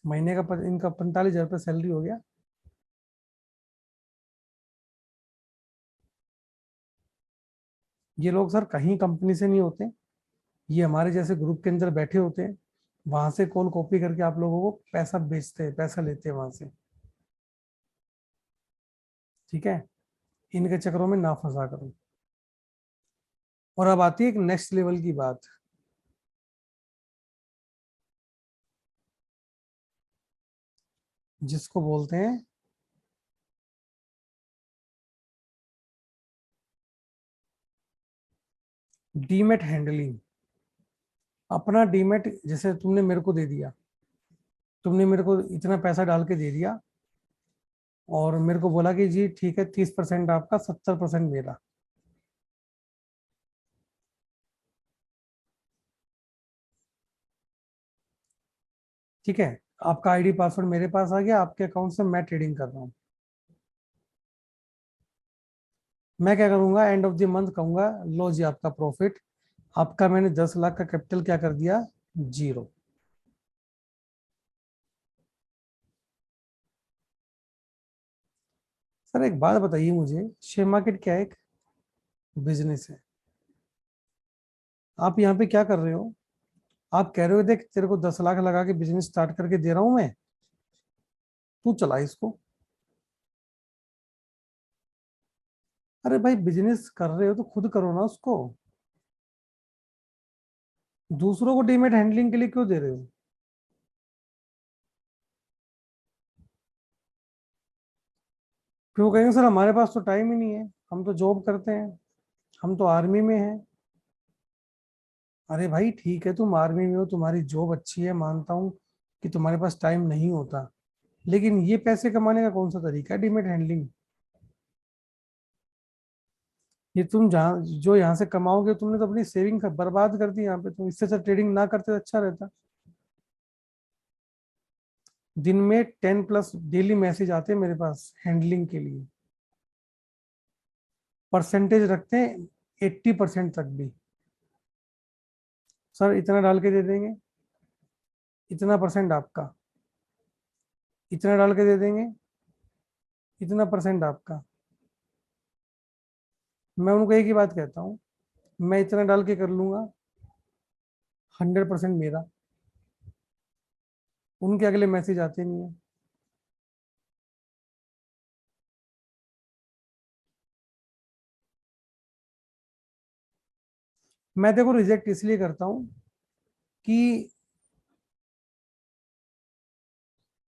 महीने का इनका 45 हजार रुपये सैलरी हो गया। ये लोग सर कहीं कंपनी से नहीं होते, ये हमारे जैसे ग्रुप के अंदर बैठे होते हैं, वहां से कॉल कॉपी करके आप लोगों को पैसा बेचते हैं, पैसा लेते हैं वहां से। ठीक है। इनके चक्करों में ना फंसा करो। और अब आती है एक नेक्स्ट लेवल की बात, जिसको बोलते हैं डीमेट हैंडलिंग। अपना डीमेट जैसे तुमने मेरे को दे दिया, तुमने मेरे को इतना पैसा डाल के दे दिया, और मेरे को बोला कि जी ठीक है 30% आपका, 70% मेरा। ठीक है। आपका आईडी पासवर्ड मेरे पास आ गया, आपके अकाउंट से मैं ट्रेडिंग कर रहा हूँ। मैं क्या करूंगा, एंड ऑफ द मंथ कहूंगा लो जी आपका प्रॉफिट, आपका मैंने 10 लाख का कैपिटल क्या कर दिया, जीरो। सर एक बात बताइए मुझे, शेयर मार्केट क्या है? एक बिजनेस है। आप यहाँ पे क्या कर रहे हो? आप कह रहे हो देख तेरे को 10 लाख लगा के बिजनेस स्टार्ट करके दे रहा हूं मैं, तू चला इसको। अरे भाई बिजनेस कर रहे हो तो खुद करो ना उसको, दूसरों को डीमेट हैंडलिंग के लिए क्यों दे रहे हो? फिर वो कहेंगे सर हमारे पास तो टाइम ही नहीं है, हम तो जॉब करते हैं, हम तो आर्मी में हैं। अरे भाई ठीक है तुम आर्मी में हो, तुम्हारी जॉब अच्छी है, मानता हूँ कि तुम्हारे पास टाइम नहीं होता, लेकिन ये पैसे कमाने का कौन सा तरीका है डीमेट हैंडलिंग? ये तुम जहाँ जो यहाँ से कमाओगे, तुमने तो अपनी सेविंग बर्बाद कर दी यहाँ पे, तुम इससे अच्छा ट्रेडिंग ना करते तो अच्छा रहता। दिन में 10+ डेली मैसेज आते हैं मेरे पास हैंडलिंग के लिए, परसेंटेज रखते हैं 80% तक भी। सर इतना डाल के दे देंगे, इतना परसेंट आपका, इतना डाल के दे देंगे, इतना परसेंट आपका। मैं उनको एक ही बात कहता हूँ, मैं इतना डाल के कर लूंगा, 100% मेरा। उनके अगले मैसेज आते नहीं है। मैं देखो रिजेक्ट इसलिए करता हूँ कि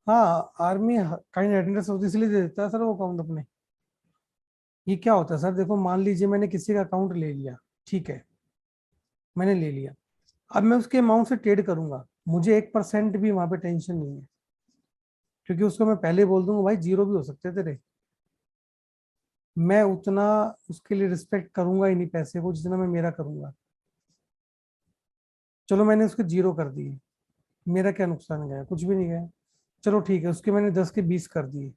हाँ, आर्मी काइंड अटेंडेंस इसलिए दे देता है सर वो अकाउंट अपने। ये क्या होता है सर, देखो मान लीजिए मैंने किसी का अकाउंट ले लिया, ठीक है, मैंने ले लिया, अब मैं उसके अमाउंट से ट्रेड करूंगा, मुझे 1% भी वहां पे टेंशन नहीं है, क्योंकि उसको मैं पहले बोल दूंगा भाई जीरो भी हो सकते हैं तेरे। मैं उतना उसके लिए रिस्पेक्ट करूंगा ही नहीं पैसे को जितना मैं मेरा करूंगा। चलो मैंने उसके जीरो कर दिए, मेरा क्या नुकसान गया, कुछ भी नहीं गया। चलो ठीक है, उसके मैंने 10 के 20 कर दिए,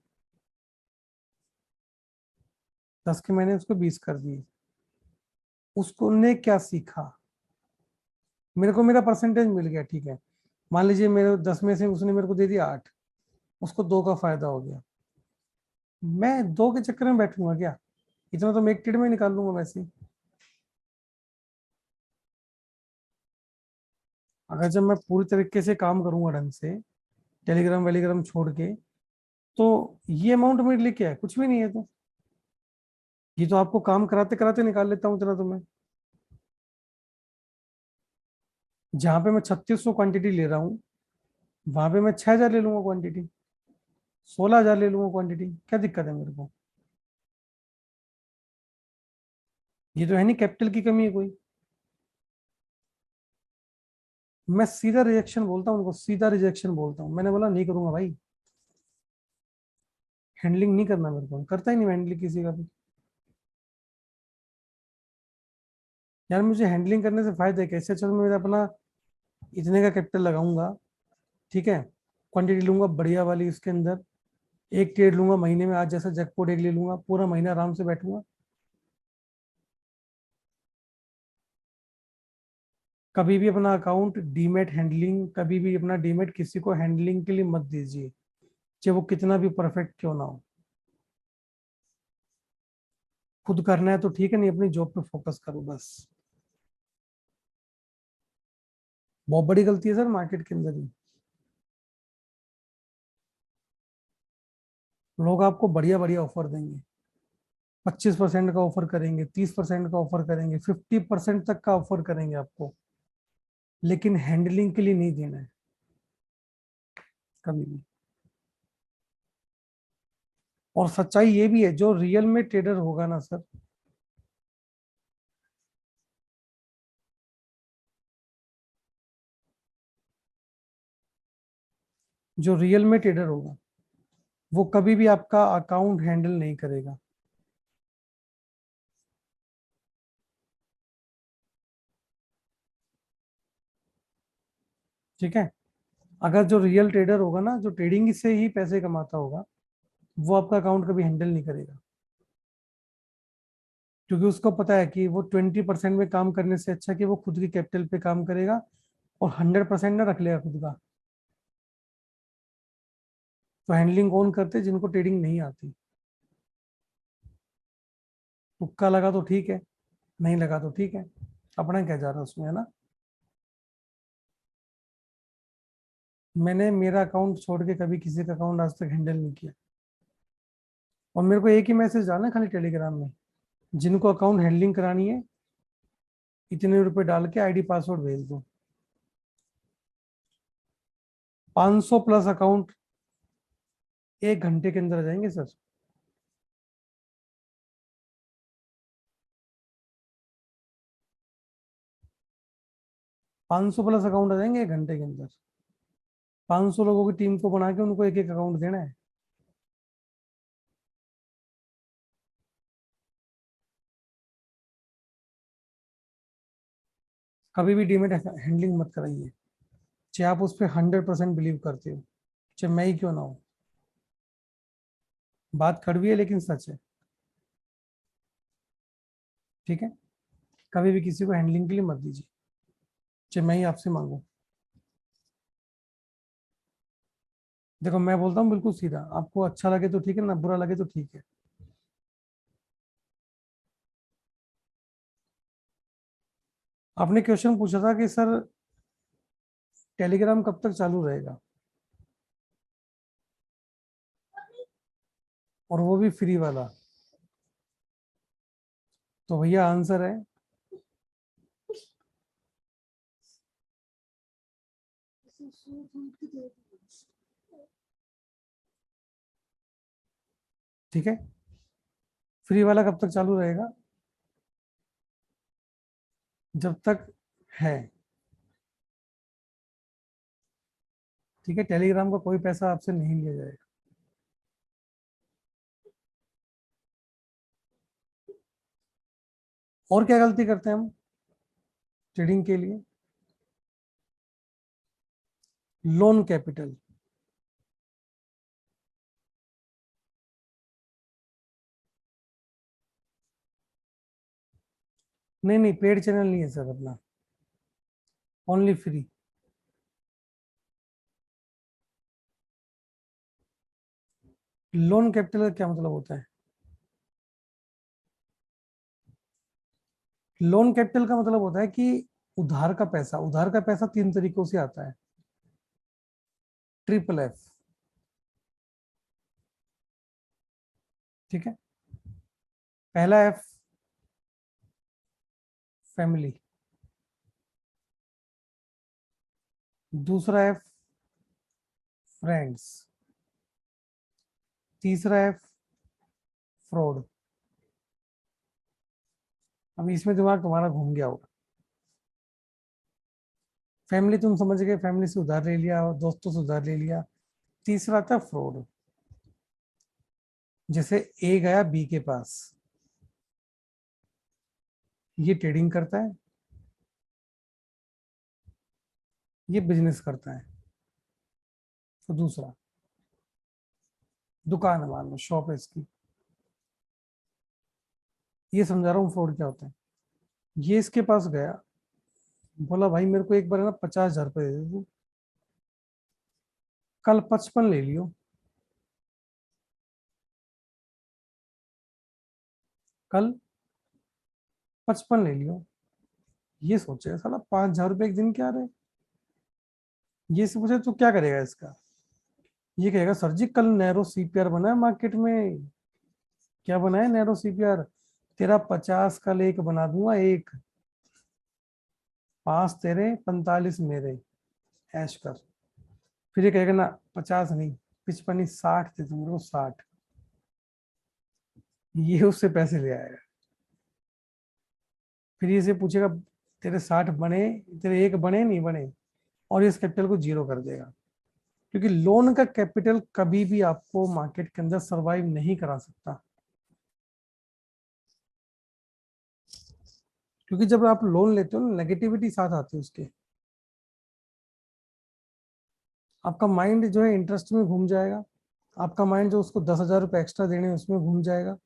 10 के मैंने उसको 20 कर दिए। उसको ने क्या सीखा, मेरे को मेरा परसेंटेज मिल गया, ठीक है। मान लीजिए मेरे 10 में से उसने मेरे को दे दिया 8, उसको 2 का फायदा हो गया। मैं 2 के चक्कर में बैठूंगा क्या? इतना तो मैं एक टिड में निकाल लूंगा वैसे ही। अगर जब मैं पूरी तरीके से काम करूंगा ढंग से, टेलीग्राम वेलीग्राम छोड़ के, तो ये अमाउंट मेरे लिए क्या है, कुछ भी नहीं है। तो ये तो आपको काम कराते कराते निकाल लेता हूँ इतना तो मैं। जहां पे मैं 3600 क्वांटिटी ले रहा हूँ, वहां पे मैं 6000 ले लूंगा क्वांटिटी, 16000 ले लूंगा क्वांटिटी, क्या दिक्कत है मेरे को? ये तो है नहीं कैपिटल की कमी है कोई। मैं सीधा रिजेक्शन बोलता हूँ उनको, सीधा रिजेक्शन बोलता हूँ, मैंने बोला नहीं करूंगा भाई, हैंडलिंग नहीं करना मेरे को, करता ही नहीं हैंडलिंग किसी का भी। यार मुझे हैंडलिंग करने से फायदा है कैसे, चलो मैं अपना इतने का कैपिटल लगाऊंगा, ठीक है, क्वांटिटी लूंगा बढ़िया वाली, इसके अंदर एक ट्रेड लूंगा महीने में, आज जैसा जैकपॉट एक ले लूंगा, पूरा महीना आराम से बैठूंगा। कभी भी अपना अकाउंट डीमेट हैंडलिंग, कभी भी अपना डीमेट किसी को हैंडलिंग के लिए मत दीजिए, चाहे वो कितना भी परफेक्ट क्यों ना हो। खुद करना है तो ठीक है, नहीं अपनी जॉब पे फोकस करो बस। बहुत बड़ी गलती है सर मार्केट के अंदर ही। लोग आपको बढ़िया बढ़िया ऑफर देंगे, 25% का ऑफर करेंगे, 30% का ऑफर करेंगे, 50% तक का ऑफर करेंगे आपको, लेकिन हैंडलिंग के लिए नहीं देना है कभी भी। और सच्चाई ये भी है, जो रियल में ट्रेडर होगा ना सर, जो रियल में ट्रेडर होगा वो कभी भी आपका अकाउंट हैंडल नहीं करेगा। ठीक है, अगर जो रियल ट्रेडर होगा ना, जो ट्रेडिंग से ही पैसे कमाता होगा, वो आपका अकाउंट कभी हैंडल नहीं करेगा, क्योंकि उसको पता है कि वो 20% में काम करने से अच्छा कि वो खुद की कैपिटल पे काम करेगा और 100% ना रख लेगा खुद का। तो हैंडलिंग कौन करते हैं? जिनको ट्रेडिंग नहीं आती। तुक्का लगा तो ठीक है, नहीं लगा तो ठीक है, अपना क्या जा रहा है उसमें, है ना। मैंने मेरा अकाउंट छोड़ के कभी किसी का अकाउंट आज तक हैंडल नहीं किया। और मेरे को एक ही मैसेज डालना है खाली टेलीग्राम में, जिनको अकाउंट हैंडलिंग करानी है इतने रुपए डाल के आईडी पासवर्ड भेज दो। 500 प्लस अकाउंट 1 घंटे के अंदर आ जाएंगे सर। 500 प्लस अकाउंट आ जाएंगे 1 घंटे के अंदर। 500 लोगों की टीम को बना के उनको एक एक अकाउंट देना है। कभी भी डीमेट हैंडलिंग मत कराइए, चाहे आप उस पर 100% बिलीव करते हो, चाहे मैं ही क्यों ना हो। बात कड़वी है लेकिन सच है। ठीक है, कभी भी किसी को हैंडलिंग के लिए मत दीजिए, चाहे मैं ही आपसे मांगू। देखो मैं बोलता हूँ बिल्कुल सीधा, आपको अच्छा लगे तो ठीक है, ना बुरा लगे तो ठीक है। आपने क्वेश्चन पूछा था कि सर टेलीग्राम कब तक चालू रहेगा। और वो भी फ्री वाला। तो भैया आंसर है ठीक है। फ्री वाला कब तक चालू रहेगा? जब तक है। ठीक है, टेलीग्राम का कोई पैसा आपसे नहीं लिया जाएगा। और क्या गलती करते हैं हम ट्रेडिंग के लिए? Loan capital. नहीं नहीं, पेड चैनल नहीं है सर अपना, ओनली फ्री। लोन कैपिटल का क्या मतलब होता है? लोन कैपिटल का मतलब होता है कि उधार का पैसा तीन तरीकों से आता है। Triple F. ठीक है। पहला एफ, फैमिली। दूसरा एफ, फ्रेंड्स। तीसरा एफ, फ्रॉड। अब इसमें दिमाग तुम्हारा घूम गया होगा। फैमिली तुम समझ गए, फैमिली से उधार ले लिया और दोस्तों से उधार ले लिया। तीसरा था फ्रॉड। जैसे ए गया बी के पास, ये ट्रेडिंग करता है, ये बिजनेस करता है। तो दूसरा, दुकान है मान लो, शॉप है इसकी। ये समझा रहा हूँ फ्रॉड क्या होता है। ये इसके पास गया, बोला भाई मेरे को एक बार है ना 50,000 रुपये दे दे तू। कल 55 ले लियो। कल 55 ले लियो। ये सोचे साला 5,000 रुपये एक दिन क्या रहे। ये से पूछे तू क्या करेगा इसका? ये कहेगा सर जी कल नैरो सीपीआर बना है मार्केट में। क्या बना है नैरो सीपीआर? तेरा 50 कल एक बना दूंगा, एक। 5 तेरे, 45 मेरे। ऐश कर। फिर ये कहेगा ना 50 नहीं, 55 नहीं, 60 थे तुम, 60। ये उससे पैसे ले आएगा। फिर ये से पूछेगा तेरे 60 बने, तेरे एक बने नहीं बने, और इस कैपिटल को जीरो कर देगा। क्योंकि लोन का कैपिटल कभी भी आपको मार्केट के अंदर सरवाइव नहीं करा सकता। क्योंकि जब आप लोन लेते हो ना, नेगेटिविटी साथ आती है उसके। आपका माइंड जो है इंटरेस्ट में घूम जाएगा। आपका माइंड जो उसको 10,000 रुपये एक्स्ट्रा देने हैं उसमें घूम जाएगा।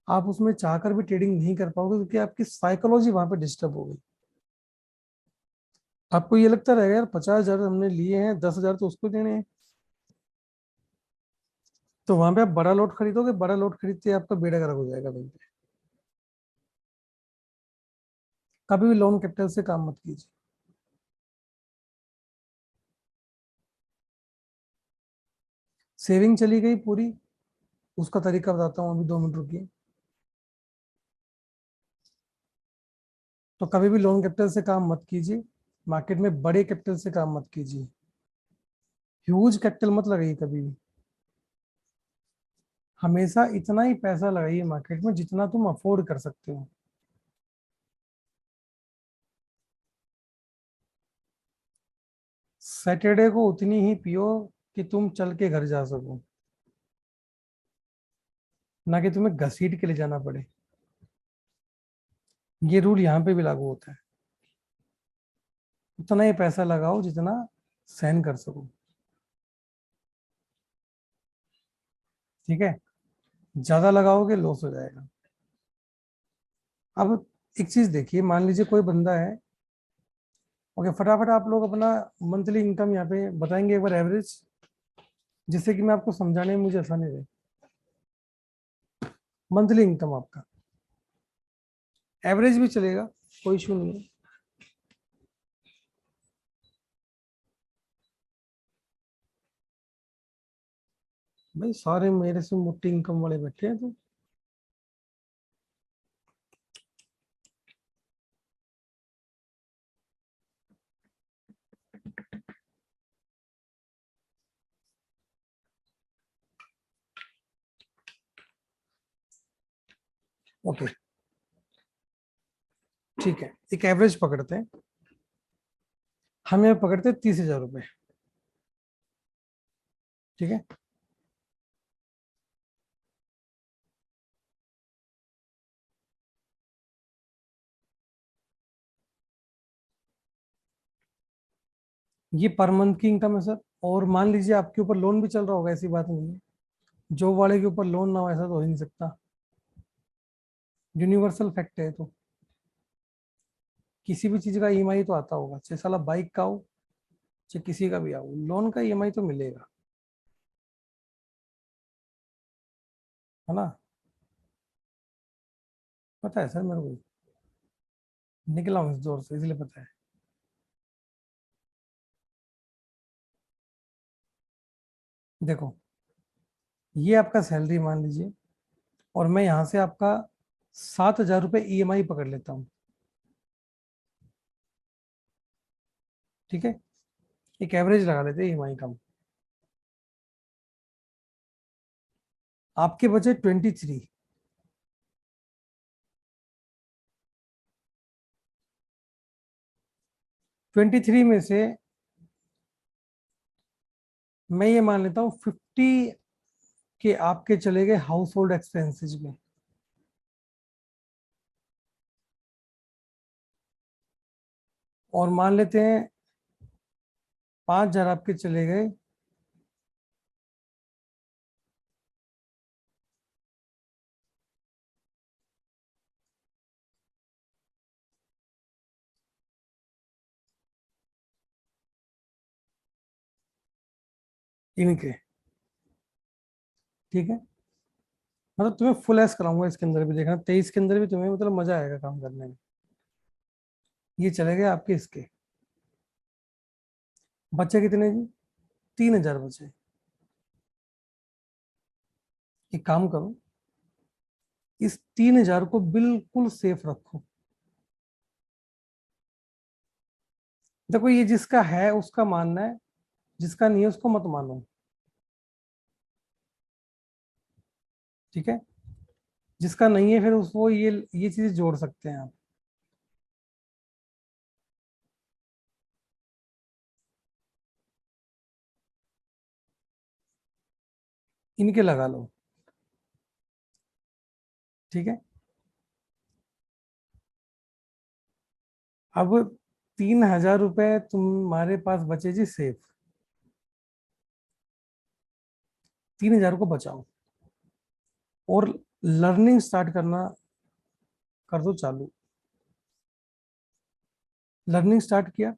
आप उसमें चाहकर भी ट्रेडिंग नहीं कर पाओगे क्योंकि आपकी साइकोलॉजी वहां पे डिस्टर्ब हो गई। आपको ये लगता रहेगा यार 50,000 हमने लिए हैं, 10,000 तो उसको देने हैं। तो वहां पे आप बड़ा लॉट खरीदोगे, बड़ा लॉट खरीदते ही आपका बेड़ा गर्क हो जाएगा भाई। कभी भी लोन कैपिटल से काम मत कीजिए। सेविंग चली गई पूरी, उसका तरीका बताता हूँ अभी, 2 मिनट रुकिए। तो कभी भी लोन कैपिटल से काम मत कीजिए। मार्केट में बड़े कैपिटल से काम मत कीजिए। ह्यूज कैपिटल मत लगाइए कभी भी। हमेशा इतना ही पैसा लगाइए मार्केट में जितना तुम अफोर्ड कर सकते हो। सैटरडे को उतनी ही पियो कि तुम चल के घर जा सको, ना कि तुम्हें घसीट के ले जाना पड़े। ये रूल यहाँ पे भी लागू होता है। उतना ही पैसा लगाओ जितना सहन कर सको। ठीक है। ज्यादा लगाओगे लॉस हो जाएगा। अब एक चीज देखिए, मान लीजिए कोई बंदा है। ओके, फटाफट आप लोग अपना मंथली इनकम यहाँ पे बताएंगे एक बार एवरेज, जिससे कि मैं आपको समझाने में मुझे आसानी रहे। मंथली इनकम आपका एवरेज भी चलेगा, कोई इशू नहीं है। भाई सारे मेरे से मोटी इनकम वाले बैठे हैं तो। ओके, ठीक है, एक एवरेज पकड़ते हैं। हम यहाँ पकड़ते हैं 30,000 रुपये। ठीक है, ये पर मंथ की इनकम है सर। और मान लीजिए आपके ऊपर लोन भी चल रहा होगा, ऐसी बात नहीं है। जॉब वाले के ऊपर लोन ना हो ऐसा तो हो ही नहीं सकता। यूनिवर्सल फैक्ट है तो। किसी भी चीज का ईएमआई तो आता होगा, चाहे साला बाइक का हो, चाहे किसी का भी हो, लोन का ईएमआई तो मिलेगा। है ना। पता है सर मेरे को, निकला हूँ इस दौर से इसलिए पता है। देखो, ये आपका सैलरी मान लीजिए, और मैं यहाँ से आपका 7,000 रुपये ईएमआई पकड़ लेता हूँ। ठीक है, एक एवरेज लगा लेते हैं ईएमआई का। आपके बचे 23। 23 में से मैं ये मान लेता हूँ 50 के आपके चले गए हाउस होल्ड एक्सपेंसेज में। और मान लेते हैं 5,000 आपके चले गए इनके। ठीक है, मतलब तुम्हें फुल एस कराऊंगा इसके अंदर भी, देखना 23 के अंदर भी तुम्हें मतलब मजा आएगा काम करने में। ये चले गए आपके इसके। बचे कितने जी? 3,000 बचे। एक काम करो, इस 3,000 को बिल्कुल सेफ रखो। देखो, ये जिसका है उसका मानना है, जिसका नहीं है उसको मत मानो। ठीक है, जिसका नहीं है फिर उसको ये चीज जोड़ सकते हैं आप। इनके लगा लो। ठीक है, अब 3,000 रुपये तुम्हारे पास बचे जी सेफ। 3,000 को बचाओ और लर्निंग स्टार्ट करना कर दो चालू। लर्निंग स्टार्ट किया,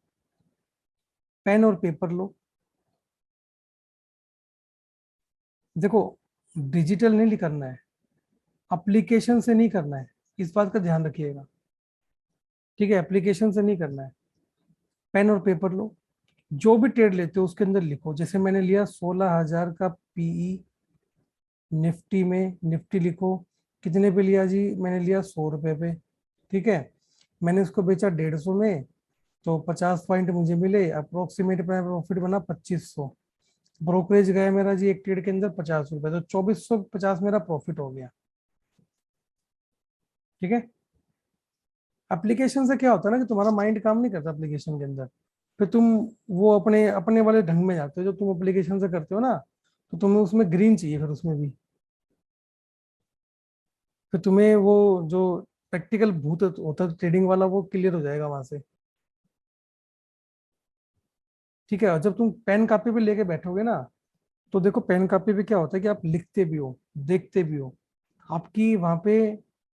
पेन और पेपर लो। देखो, डिजिटल नहीं करना है, एप्लीकेशन से नहीं करना है, इस बात का ध्यान रखिएगा। ठीक है, एप्लीकेशन से नहीं करना है। पेन और पेपर लो, जो भी ट्रेड लेते हो उसके अंदर लिखो। जैसे मैंने लिया 16,000 का पीई निफ्टी में, निफ्टी लिखो। कितने पे लिया जी? मैंने लिया 100 रुपये पे। ठीक है, मैंने उसको बेचा 150 में, तो 50 पॉइंट मुझे मिले। अप्रोक्सीमेट प्रॉफिट बना 2500। ब्रोकरेज गया मेरा जी एक ट्रेड के अंदर 50 रुपए, तो 2450 मेरा प्रॉफिट हो गया। ठीक है, एप्लीकेशन से क्या होता है ना कि तुम्हारा माइंड काम नहीं करता एप्लीकेशन के अंदर। फिर तुम वो अपने अपने वाले ढंग में जाते हो। जो तुम एप्लीकेशन से करते हो ना, तो तुम्हें उसमें ग्रीन चाहिए, फिर उसमें भी फिर तुम्हें वो जो प्रैक्टिकल भूत होता है ट्रेडिंग वाला, वो क्लियर हो जाएगा वहां से। ठीक है, और जब तुम पेन कॉपी पे लेके बैठोगे ना, तो देखो पेन कॉपी पे क्या होता है कि आप लिखते भी हो, देखते भी हो। आपकी वहां पे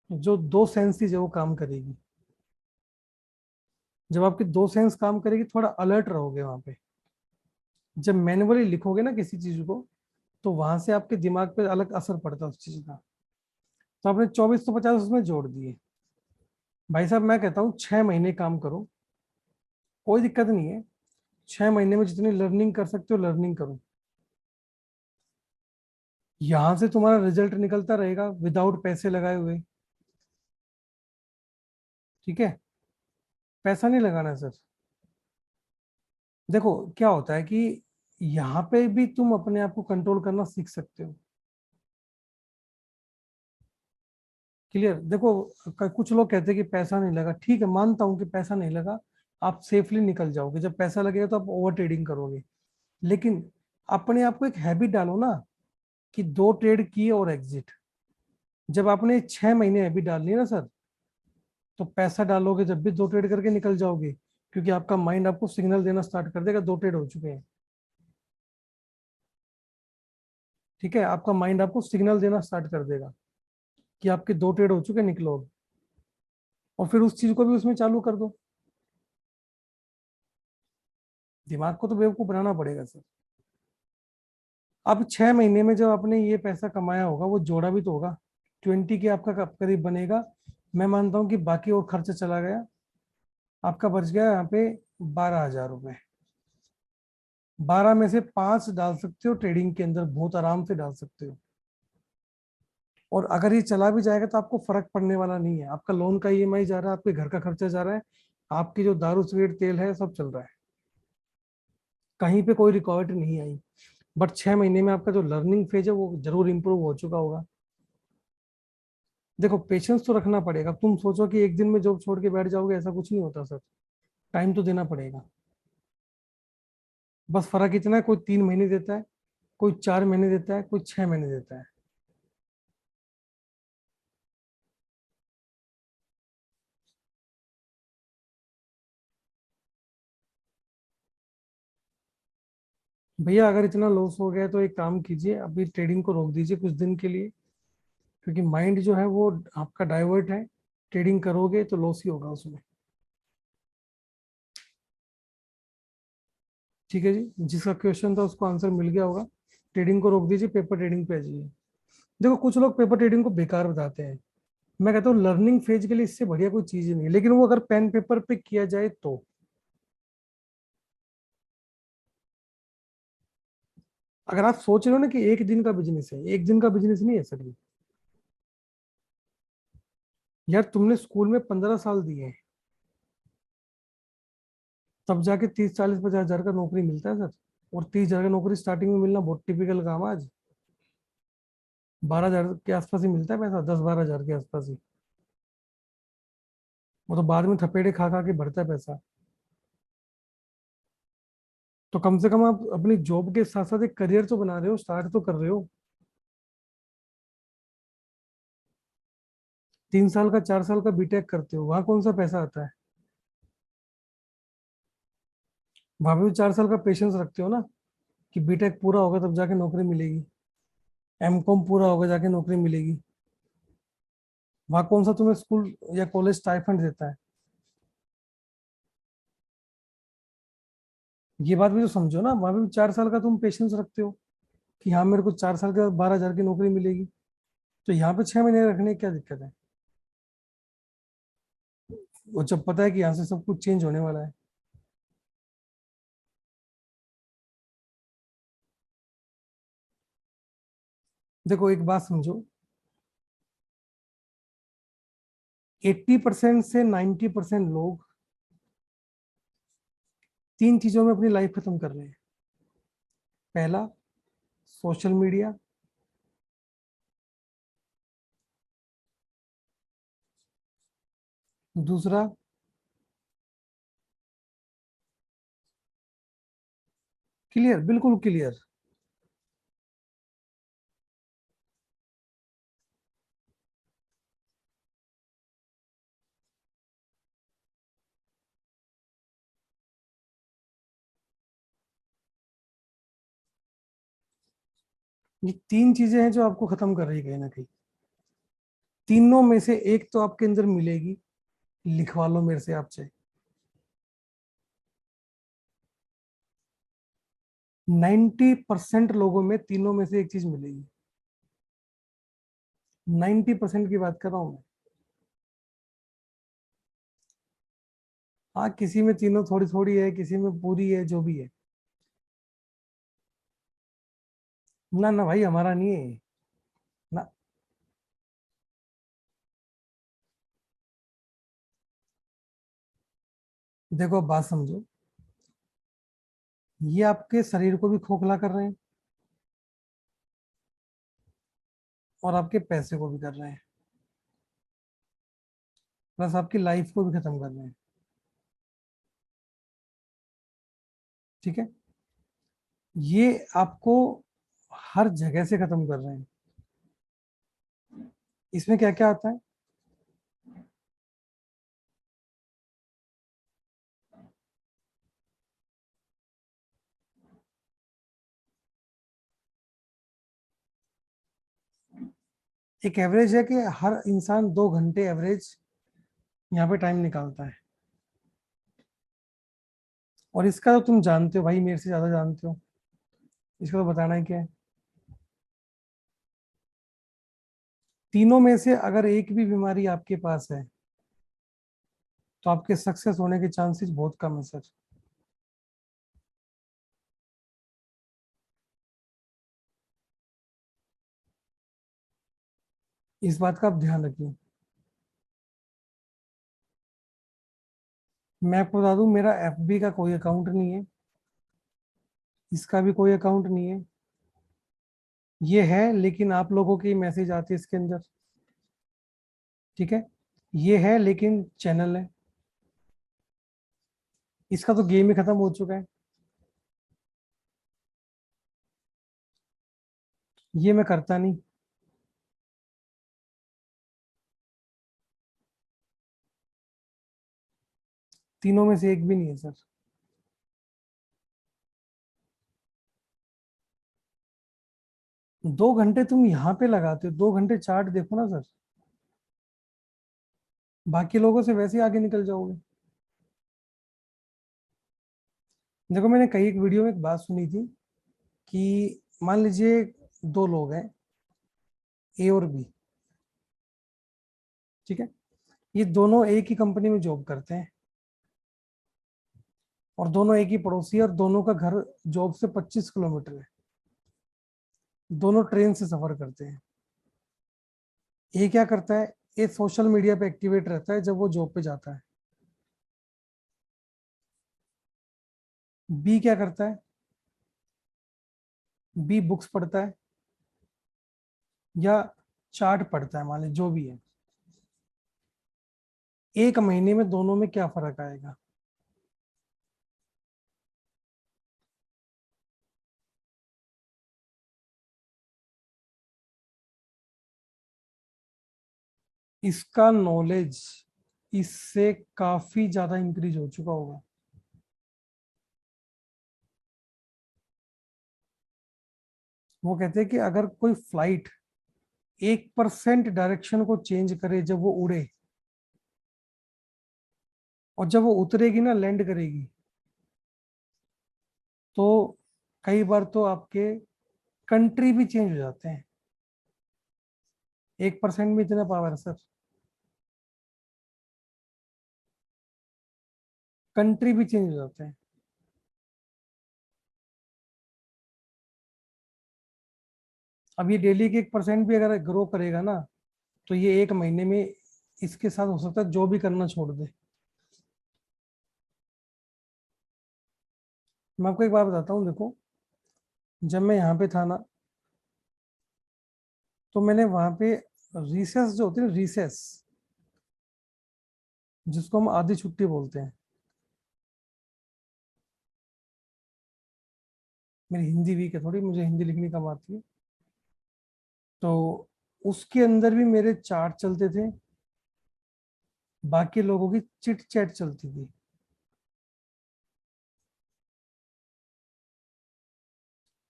जो दो सेंसेस है वो काम करेगी। जब आपकी दो सेंस काम करेगी, थोड़ा अलर्ट रहोगे वहां पे। जब मैन्युअली लिखोगे ना किसी चीज को, तो वहां से आपके दिमाग पे अलग असर पड़ता है उस चीज का। तो आपने 2450 उसमें जोड़ दिए। भाई साहब, मैं कहता हूँ 6 महीने काम करो, कोई दिक्कत नहीं है। 6 महीने में जितनी लर्निंग कर सकते हो लर्निंग करो। यहां से तुम्हारा रिजल्ट निकलता रहेगा विदाउट पैसे लगाए हुए। ठीक है, पैसा नहीं लगाना सर। देखो क्या होता है कि यहाँ पे भी तुम अपने आप को कंट्रोल करना सीख सकते हो। क्लियर। देखो कुछ लोग कहते हैं कि पैसा नहीं लगा, ठीक है मानता हूँ कि पैसा नहीं लगा, आप सेफली निकल जाओगे। जब पैसा लगेगा तो आप ओवर ट्रेडिंग करोगे, लेकिन अपने आप को एक हैबिट डालो ना कि 2 ट्रेड किए और एग्जिट। जब आपने 6 महीने हैबिट डालनी है ना सर, तो पैसा डालोगे जब भी 2 ट्रेड करके निकल जाओगे, क्योंकि आपका माइंड आपको सिग्नल देना स्टार्ट कर देगा 2 ट्रेड हो चुके हैं। ठीक है, आपका माइंड आपको सिग्नल देना स्टार्ट कर देगा कि आपके 2 ट्रेड हो चुके, निकलो। और फिर उस चीज को भी उसमें चालू कर दो। दिमाग को तो बेवकूफ बनाना पड़ेगा सर। अब 6 महीने में जब आपने ये पैसा कमाया होगा, वो जोड़ा भी तो होगा। 20 के आपका करीब बनेगा। मैं मानता हूँ कि बाकी और खर्चा चला गया, आपका बच गया यहाँ पे 12,000 रुपये। 12 में से 5 डाल सकते हो ट्रेडिंग के अंदर, बहुत आराम से डाल सकते हो। और अगर ये चला भी जाएगा तो आपको फर्क पड़ने वाला नहीं है। आपका लोन का ईएमआई जा रहा है, आपके घर का खर्चा जा रहा है, आपकी जो दारू सिगरेट तेल है सब चल रहा है, कहीं पे कोई रिकॉर्ड नहीं आई। बट 6 महीने में आपका जो लर्निंग फेज है वो जरूर इंप्रूव हो चुका होगा। देखो पेशेंस तो रखना पड़ेगा। तुम सोचो कि एक दिन में जॉब छोड़ के बैठ जाओगे, ऐसा कुछ नहीं होता सर। टाइम तो देना पड़ेगा। बस फर्क इतना है, कोई 3 महीने देता है, कोई 4 महीने देता है, कोई 6 महीने देता है। भैया अगर इतना लॉस हो गया तो एक काम कीजिए, अभी ट्रेडिंग को रोक दीजिए कुछ दिन के लिए, क्योंकि माइंड जो है वो आपका डाइवर्ट है। ट्रेडिंग करोगे तो लॉस ही होगा उसमें। ठीक है जी, जिसका क्वेश्चन था उसको आंसर मिल गया होगा। ट्रेडिंग को रोक दीजिए, पेपर ट्रेडिंग पे आ जाइए। देखो कुछ लोग पेपर ट्रेडिंग को बेकार बताते हैं, मैं कहता हूँ लर्निंग फेज के लिए इससे बढ़िया कोई चीज ही नहीं है, लेकिन वो अगर पेन पेपर पे किया जाए तो। अगर आप सोच रहे हो ना कि एक दिन का बिजनेस है, एक दिन का बिजनेस नहीं है सर ये। यार तुमने स्कूल में 15 साल दिए हैं, तब जाके 30, 40, 50 हजार का नौकरी मिलता है सर। और 30 हजार का नौकरी स्टार्टिंग में मिलना बहुत टिपिकल काम है आज। 12 हजार के आसपास ही मिलता है पैसा, 10, 12 हजार के आसपास ही। वो तो बाद में थपेड़े खा खा के बढ़ता है पैसा। तो कम से कम आप अपनी जॉब के साथ साथ एक करियर तो बना रहे हो, स्टार्ट तो कर रहे हो। 3 साल का 4 साल का बीटेक करते हो, वहां कौन सा पैसा आता है? वहां भी 4 साल का पेशेंस रखते हो ना, कि बीटेक पूरा होगा तब जाके नौकरी मिलेगी, एमकॉम पूरा होगा जाके नौकरी मिलेगी। वहां कौन सा तुम्हें स्कूल या कॉलेज स्टाइपेंड देता है? ये बात भी तो समझो ना, वहां भी 4 साल का तुम पेशेंस रखते हो कि हाँ मेरे को 4 साल के बाद 12 हजार की नौकरी मिलेगी। तो यहाँ पे 6 महीने रखने की क्या दिक्कत है? वो जब पता है कि यहाँ से सब कुछ चेंज होने वाला है। देखो एक बात समझो, 80% से 90% लोग 3 चीजों में अपनी लाइफ खत्म कर रहे हैं। पहला, सोशल मीडिया। दूसरा, क्लियर, बिल्कुल क्लियर। ये 3 चीजें हैं जो आपको खत्म कर रही है कहीं ना कहीं। तीनों में से एक तो आपके अंदर मिलेगी, लिखवा लो मेरे से आप चाहे। 90% लोगों में तीनों में से एक चीज मिलेगी। 90% की बात कर रहा हूं मैं। हाँ किसी में तीनों थोड़ी थोड़ी है, किसी में पूरी है, जो भी है। ना ना भाई हमारा नहीं है। देखो अब बात समझो, ये आपके शरीर को भी खोखला कर रहे हैं और आपके पैसे को भी कर रहे हैं, प्लस आपकी लाइफ को भी खत्म कर रहे हैं। ठीक है, ये आपको हर जगह से खत्म कर रहे हैं। इसमें क्या क्या आता है? एक एवरेज है कि हर इंसान 2 घंटे एवरेज यहाँ पे टाइम निकालता है। और इसका तो तुम जानते हो भाई, मेरे से ज्यादा जानते हो, इसका तो बताना ही क्या है। तीनों में से अगर एक भी बीमारी आपके पास है तो आपके सक्सेस होने के चांसेस बहुत कम है सर। इस बात का आप ध्यान रखिए। मैं आपको बता दूं, मेरा एफबी का कोई अकाउंट नहीं है, इसका भी कोई अकाउंट नहीं है। ये है लेकिन आप लोगों की मैसेज आती है इसके अंदर। ठीक है, ये है लेकिन चैनल है। इसका तो गेम ही खत्म हो चुका है। ये मैं करता नहीं। तीनों में से एक भी नहीं है सर। 2 घंटे तुम यहाँ पे लगाते हो, 2 घंटे चार्ट देखो ना सर, बाकी लोगों से वैसे ही आगे निकल जाओगे। देखो मैंने कई एक वीडियो में एक बात सुनी थी कि मान लीजिए दो लोग हैं, ए और बी। ठीक है, ये दोनों एक ही कंपनी में जॉब करते हैं और दोनों एक ही पड़ोसी है और दोनों का घर जॉब से 25 किलोमीटर है। दोनों ट्रेन से सफर करते हैं। ए क्या करता है, ए सोशल मीडिया पे एक्टिवेट रहता है जब वो जॉब पे जाता है। बी क्या करता है, बी बुक्स पढ़ता है या चार्ट पढ़ता है, मान लीजिए जो भी है। एक महीने में दोनों में क्या फर्क आएगा? इसका नॉलेज इससे काफी ज्यादा इंक्रीज हो चुका होगा। वो कहते हैं कि अगर कोई फ्लाइट 1% डायरेक्शन को चेंज करे जब वो उड़े, और जब वो उतरेगी ना, लैंड करेगी, तो कई बार तो आपके कंट्री भी चेंज हो जाते हैं। 1% में इतना पावर है सर। कंट्री भी चेंज हो जाते हैं। अब ये डेली के 1% भी अगर ग्रो करेगा ना, तो ये एक महीने में इसके साथ हो सकता है जो भी करना छोड़ दे। मैं आपको एक बात बताता हूँ, देखो जब मैं यहाँ पे था ना, तो मैंने वहां पे रिसेस जो होती है, रिसेस जिसको हम आधी छुट्टी बोलते हैं, मेरी हिंदी वीक है थोड़ी, मुझे हिंदी लिखनी कम आती है, तो उसके अंदर भी मेरे चार्ट चलते थे, बाकी लोगों की चिट चैट चलती थी।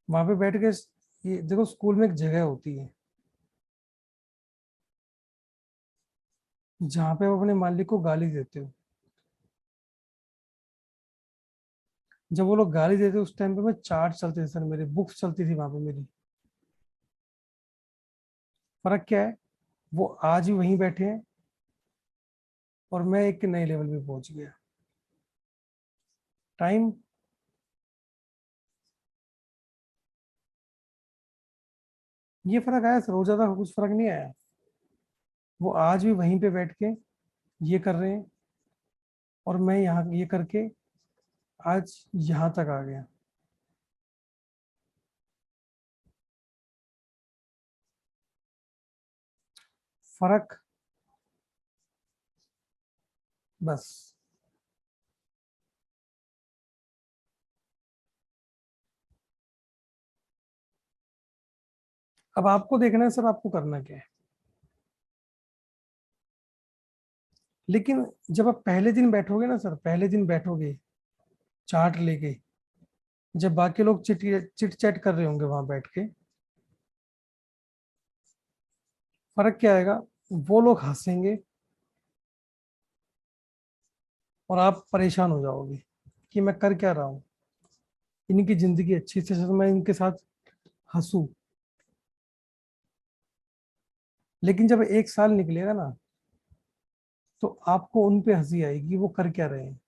वहां पे बैठ के, ये देखो स्कूल में एक जगह होती है जहाँ पे आप अपने मालिक को गाली देते हो। जब वो लोग गाली देते उस टाइम पे मैं चार्ट चलते थे सर, मेरी बुक्स चलती थी वहां पे मेरी। फर्क क्या है, वो आज भी वहीं बैठे हैं और मैं एक नए लेवल पे पहुंच गया। टाइम। ये फर्क आया सर, और ज्यादा कुछ फर्क नहीं आया। वो आज भी वहीं पे बैठ के ये कर रहे हैं, और मैं यहाँ ये करके आज यहाँ तक आ गया। फर्क बस। अब आपको देखना है सर, आपको करना क्या है। लेकिन जब आप पहले दिन बैठोगे ना सर, पहले दिन बैठोगे चार्ट लेके, जब बाकी लोग चिट चिट चैट कर रहे होंगे वहां बैठ के, फर्क क्या आएगा? वो लोग हंसेंगे और आप परेशान हो जाओगे कि मैं कर क्या रहा हूँ, इनकी जिंदगी अच्छी से मैं इनके साथ हंसू। लेकिन जब 1 साल निकलेगा ना, तो आपको उन पे हंसी आएगी, वो कर क्या रहे हैं।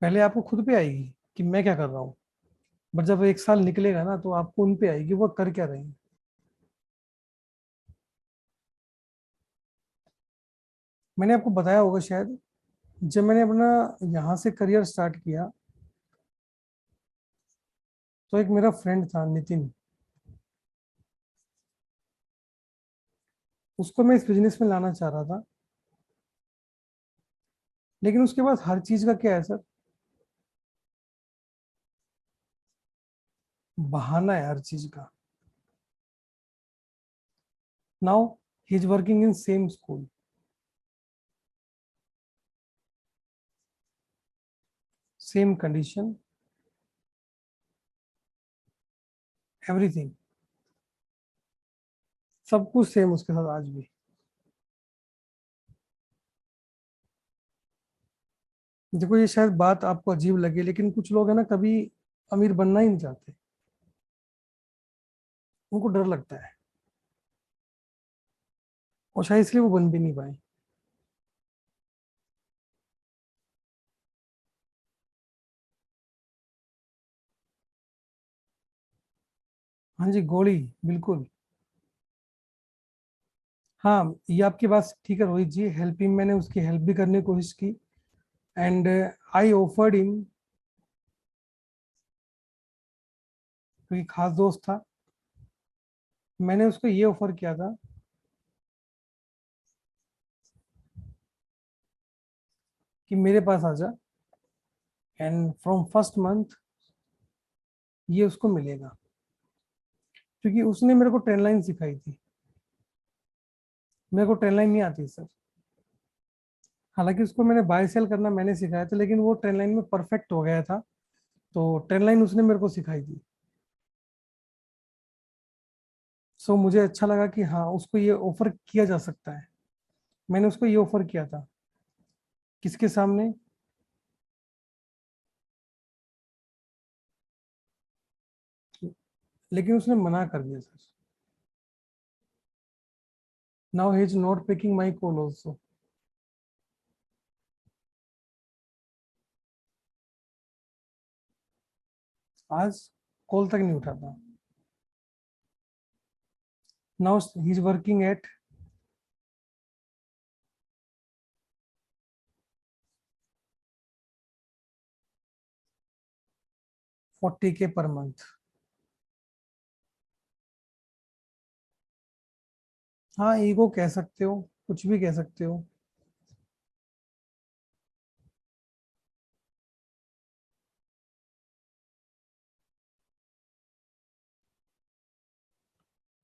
पहले आपको खुद पे आएगी कि मैं क्या कर रहा हूँ, बट जब 1 साल निकलेगा ना, तो आपको उन पे आएगी वो कर क्या रहे हैं। मैंने आपको बताया होगा शायद, जब मैंने अपना यहाँ से करियर स्टार्ट किया, तो एक मेरा फ्रेंड था नितिन, उसको मैं इस बिजनेस में लाना चाह रहा था। लेकिन उसके पास हर चीज का क्या है सर, बहाना है हर चीज का। Now he is working in same school, same condition, everything, सब कुछ सेम उसके साथ आज भी। देखो ये शायद बात आपको अजीब लगे, लेकिन कुछ लोग है ना, कभी अमीर बनना ही नहीं चाहते, उनको डर लगता है, और शायद इसलिए वो बन भी नहीं पाए। हाँ जी, गोली, बिल्कुल। हाँ, ये आपकी बात ठीक है रोहित जी, हेल्पिंग, मैंने उसकी हेल्प भी करने की कोशिश की। एंड आई ऑफर्ड हिम, क्योंकि खास दोस्त था, मैंने उसको ये ऑफर किया था कि मेरे पास आ जा, एंड फ्रॉम फर्स्ट मंथ ये उसको मिलेगा। क्योंकि उसने मेरे को ट्रेन लाइन सिखाई थी, मेरे को ट्रेन लाइन नहीं आती सर। हालांकि उसको मैंने बाय सेल करना मैंने सिखाया था, लेकिन वो ट्रेन लाइन में परफेक्ट हो गया था, तो ट्रेन लाइन उसने मेरे को सिखाई थी। सो मुझे अच्छा लगा कि हाँ, उसको ये ऑफर किया जा सकता है। मैंने उसको ये ऑफर किया था, किसके सामने? लेकिन उसने मना कर दिया sir. Now he is not picking my call also. आज कॉल तक नहीं उठाता। Now he is working at 40K per month. हाँ, ईगो कह सकते हो, कुछ भी कह सकते हो।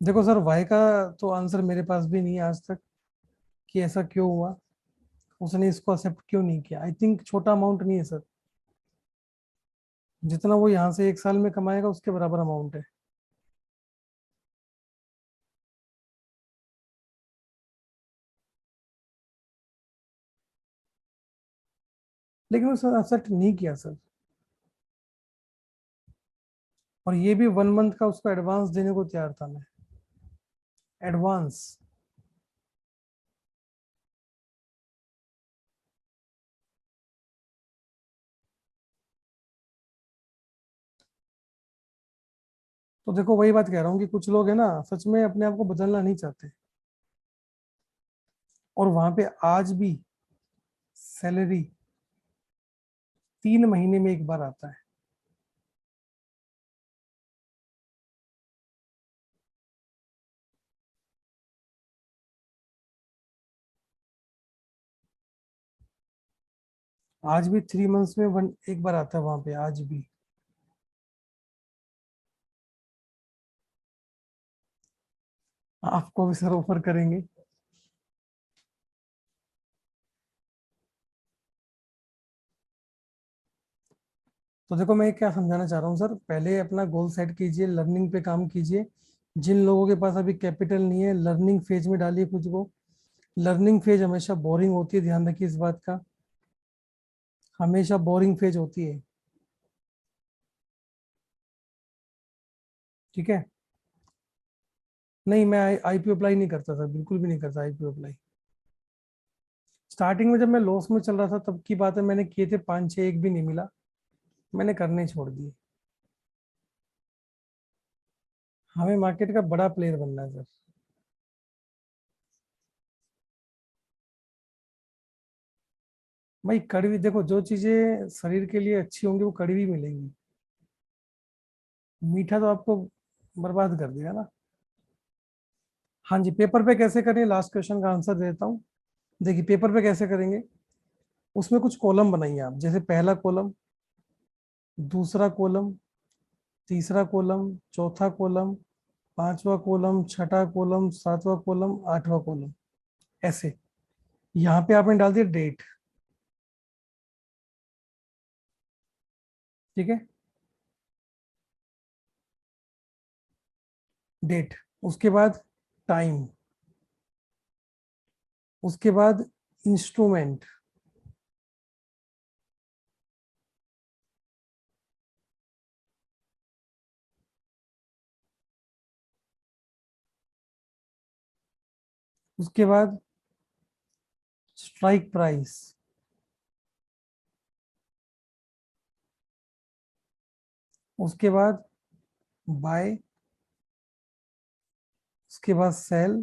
देखो सर, वाई का तो आंसर मेरे पास भी नहीं है आज तक, कि ऐसा क्यों हुआ, उसने इसको एक्सेप्ट क्यों नहीं किया। आई थिंक छोटा अमाउंट नहीं है सर, जितना वो यहाँ से 1 साल में कमाएगा उसके बराबर अमाउंट है। लेकिन उसने एक्सेप्ट नहीं किया सर। और ये भी 1 मंथ का उसको एडवांस देने को तैयार था मैं, एडवांस। तो देखो वही बात कह रहा हूँ कि कुछ लोग है ना, सच में अपने आप को बदलना नहीं चाहते। और वहां पे आज भी सैलरी 3 महीने में एक बार आता है। आज भी 3 मंथ्स में एक बार आता है वहां पे आज भी। आपको भी सर ऑफर करेंगे। तो देखो मैं क्या समझाना चाह रहा हूँ सर, पहले अपना गोल सेट कीजिए, लर्निंग पे काम कीजिए। जिन लोगों के पास अभी कैपिटल नहीं है, लर्निंग फेज में डालिए खुद को। लर्निंग फेज हमेशा बोरिंग होती है, ध्यान रखिए इस बात का। हमेशा बोरिंग फेज होती है। ठीक है। नहीं, मैं आईपीओ अप्लाई नहीं करता सर, बिल्कुल भी नहीं करता आईपीओ अप्लाई। स्टार्टिंग में जब मैं लॉस में चल रहा था तब की बात है, मैंने किए थे 5-6, एक भी नहीं मिला, मैंने करने छोड़ दिए। हमें मार्केट का बड़ा प्लेयर बनना है सर। भाई कड़वी देखो, जो चीजें शरीर के लिए अच्छी होंगी वो कड़वी मिलेंगी। मीठा तो आपको बर्बाद कर देगा ना। हाँ जी, पेपर पे कैसे करें, लास्ट क्वेश्चन का आंसर देता हूँ। देखिए पेपर पे कैसे करेंगे, उसमें कुछ कॉलम बनाइए आप, जैसे पहला कॉलम, दूसरा कॉलम, तीसरा कॉलम, चौथा कॉलम, पांचवा कॉलम, छठा कॉलम, सातवां कॉलम, आठवां कॉलम, ऐसे। यहाँ पे आपने डाल दिया डेट। ठीक है, डेट। उसके बाद टाइम। उसके बाद इंस्ट्रूमेंट। उसके बाद स्ट्राइक प्राइस। उसके बाद बाय। उसके बाद सेल,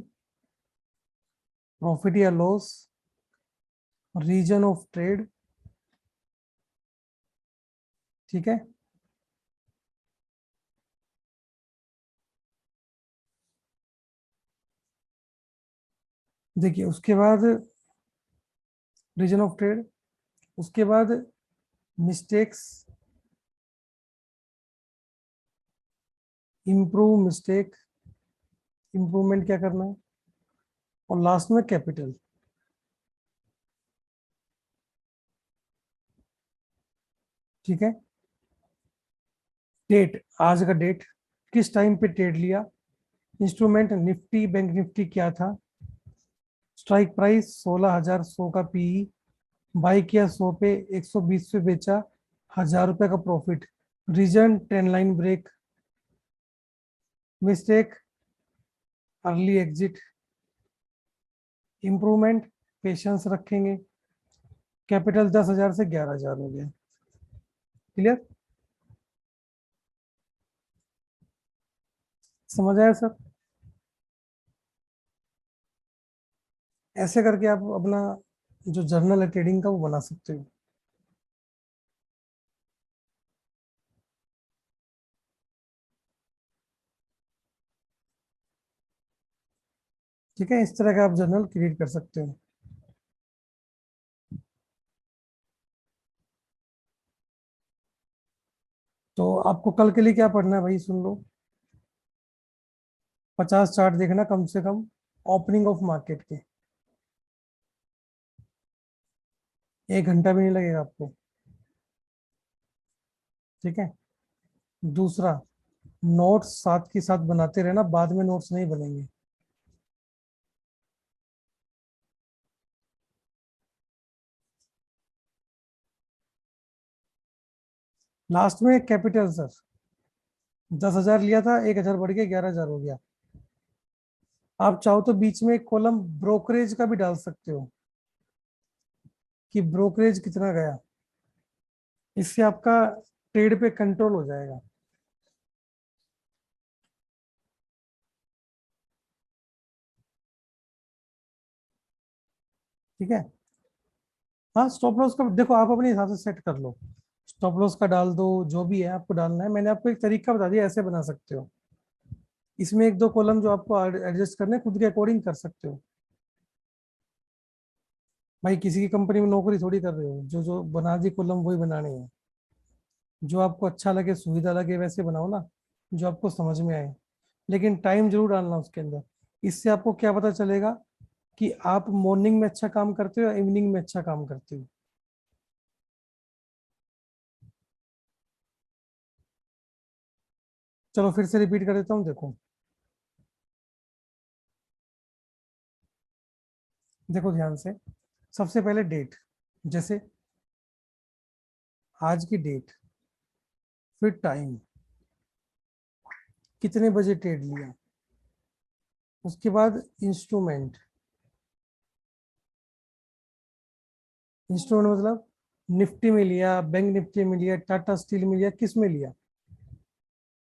प्रॉफिट या लॉस, रीजन ऑफ ट्रेड। ठीक है। देखिए उसके बाद रीजन ऑफ ट्रेड, उसके बाद मिस्टेक्स, इम्प्रूव मिस्टेक, इम्प्रूवमेंट क्या करना है, और लास्ट में कैपिटल। ठीक है। डेट, आज का डेट, किस टाइम पे ट्रेड लिया, इंस्ट्रूमेंट निफ्टी बैंक निफ्टी क्या था, स्ट्राइक प्राइस 16,100 का पीई, बाई किया 100 पे, 120 पे बेचा, 1,000 रुपए का profit, reason trend line break, mistake early exit, improvement patience रखेंगे, कैपिटल 10,000 से 11,000 हो गया। क्लियर, समझ आया सर। ऐसे करके आप अपना जो जर्नल है ट्रेडिंग का वो बना सकते हो। ठीक है, इस तरह का आप जर्नल क्रिएट कर सकते हो। तो आपको कल के लिए क्या पढ़ना है भाई, सुन लो। 50 चार्ट देखना कम से कम, ओपनिंग ऑफ मार्केट के। 1 घंटा भी नहीं लगेगा आपको। ठीक है। दूसरा, नोट्स साथ के साथ बनाते रहना, बाद में नोट्स नहीं बनेंगे। लास्ट में कैपिटल सर, 10,000 लिया था, 1,000 बढ़ गया, 11,000 हो गया। आप चाहो तो बीच में एक कॉलम ब्रोकरेज का भी डाल सकते हो, कि ब्रोकरेज कितना गया। इससे आपका ट्रेड पे कंट्रोल हो जाएगा। ठीक है। हाँ, स्टॉप लॉस का देखो आप अपने हिसाब से सेट कर लो, स्टॉप लॉस का डाल दो, जो भी है आपको डालना है। मैंने आपको एक तरीका बता दिया, ऐसे बना सकते हो। इसमें एक दो कॉलम जो आपको एडजस्ट करने हैं, खुद के अकॉर्डिंग कर सकते हो। भाई किसी की कंपनी में नौकरी थोड़ी कर रहे हो, जो जो बना दी कॉलम वही बनाने हैं। जो आपको अच्छा लगे, सुविधा लगे, वैसे बनाओ ना, जो आपको समझ में आए। लेकिन टाइम जरूर डालना उसके अंदर। इससे आपको क्या पता चलेगा कि आप मॉर्निंग में अच्छा काम करते हो या इवनिंग में अच्छा काम करते हो। चलो फिर से रिपीट कर देता हूँ, देखो। देखो ध्यान से, सबसे पहले डेट, जैसे आज की डेट, फिर टाइम, कितने बजे ट्रेड लिया, उसके बाद इंस्ट्रूमेंट। इंस्ट्रूमेंट मतलब निफ्टी में लिया, बैंक निफ्टी में लिया, टाटा स्टील में लिया, किस में लिया।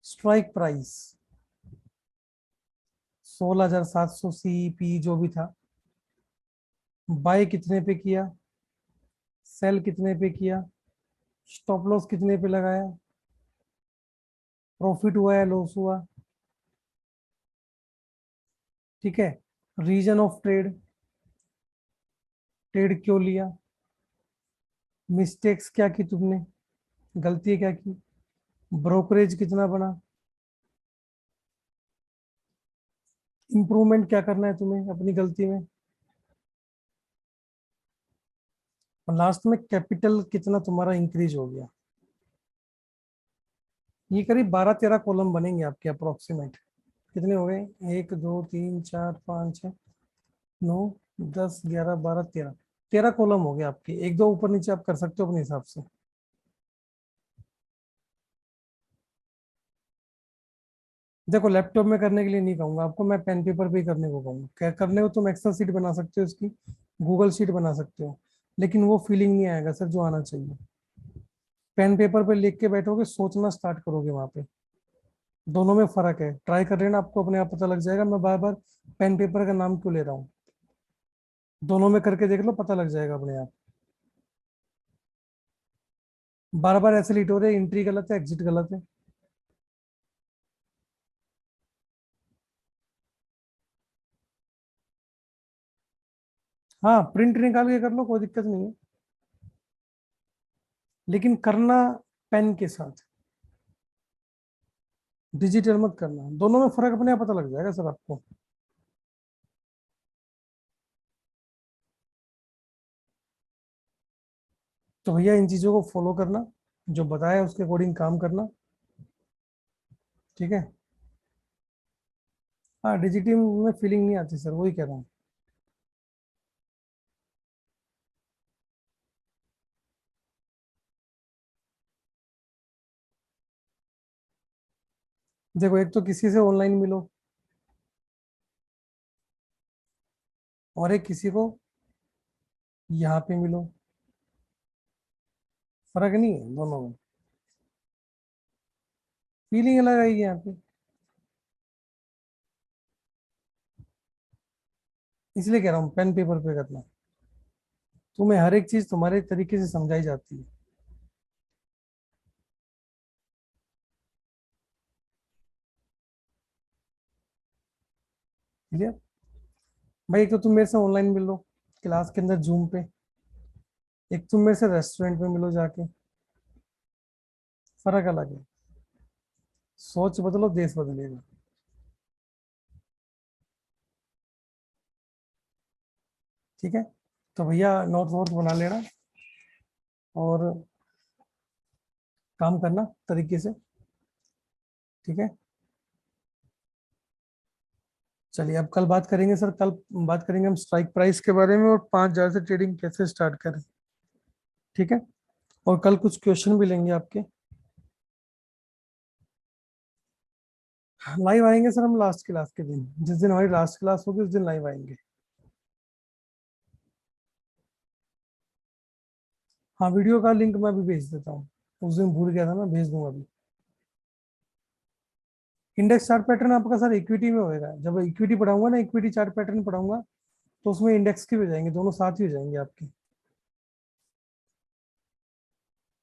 स्ट्राइक प्राइस 16,700 CP जो भी था। बाय कितने पे किया, सेल कितने पे किया, स्टॉप लॉस कितने पे लगाया, प्रॉफिट हुआ या लॉस हुआ। ठीक है। रीजन ऑफ ट्रेड, ट्रेड क्यों लिया, मिस्टेक्स क्या की तुमने, गलती क्या की, ब्रोकरेज कितना बना, इंप्रूवमेंट क्या करना है तुम्हें अपनी गलती में, और लास्ट में कैपिटल कितना तुम्हारा इंक्रीज हो गया। ये करीब 12-13 कॉलम बनेंगे आपके अप्रोक्सीमेट। कितने हो गए, 1 2 3 4 5 6 9 10 11 12 13। 13 कॉलम हो गए आपके, एक दो ऊपर नीचे आप कर सकते हो अपने हिसाब से। देखो लैपटॉप में करने के लिए नहीं कहूंगा आपको, मैं पेन पेपर पे ही करने को कहूंगा। क्या करने को, तुम एक्सेल सीट बना सकते हो इसकी, गूगल शीट बना सकते हो, लेकिन वो फीलिंग नहीं आएगा सर जो आना चाहिए। पेन पेपर पे लिख के बैठोगे, सोचना स्टार्ट करोगे वहां पे। दोनों में फर्क है, ट्राई कर लेना, आपको अपने आप पता लग जाएगा मैं बार बार पेन पेपर का नाम क्यों ले रहा हूँ। दोनों में करके देख लो, पता लग जाएगा अपने आप। बार बार ऐसे लिट हो रहे, एंट्री गलत है, एग्जिट गलत है। हाँ, प्रिंट निकाल के कर लो, कोई दिक्कत नहीं है, लेकिन करना पेन के साथ, डिजिटल मत करना। दोनों में फर्क अपने आप पता लग जाएगा सर आपको। तो भैया इन चीजों को फॉलो करना, जो बताया उसके अकॉर्डिंग काम करना। ठीक है। हाँ, डिजिटल में फीलिंग नहीं आती सर, वही कह रहा हूँ। देखो एक तो किसी से ऑनलाइन मिलो, और एक किसी को यहाँ पे मिलो। फर्क नहीं है दोनों में, फीलिंग अलग आएगी यहाँ पे। इसलिए कह रहा हूँ पेन पेपर पे करना, तुम्हें हर एक चीज तुम्हारे तरीके से समझाई जाती है। ठीक है। भाई एक तो तुम मेरे से ऑनलाइन मिल लो, क्लास के अंदर जूम पे, एक तुम मेरे से रेस्टोरेंट में मिलो जाके, फर्क अलग है। सोच बदलो, देश बदलेगा। ठीक है। तो भैया नोट वोट बना लेना, और काम करना तरीके से। ठीक है। चलिए अब कल बात करेंगे सर, कल बात करेंगे हम स्ट्राइक प्राइस के बारे में, और 5,000 से ट्रेडिंग कैसे स्टार्ट करें। ठीक है। और कल कुछ क्वेश्चन भी लेंगे आपके। लाइव आएंगे सर हम लास्ट क्लास के दिन, जिस दिन हमारी लास्ट क्लास होगी उस दिन लाइव आएंगे। हाँ, वीडियो का लिंक मैं अभी भेज देता हूँ, उस दिन भूल गया था, मैं भेज दूंगा अभी। इंडेक्स चार्ट पैटर्न आपका सर इक्विटी में होएगा, जब इक्विटी पढ़ाऊंगा ना, इक्विटी चार्ट पैटर्न पढ़ाऊंगा, तो उसमें इंडेक्स की भी हो जाएंगे, दोनों साथ ही हो जाएंगे आपकी।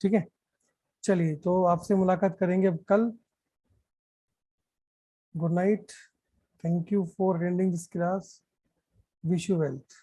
ठीक है, चलिए तो आपसे मुलाकात करेंगे अब कल। Good night, thank you for attending this class, wish you wealth.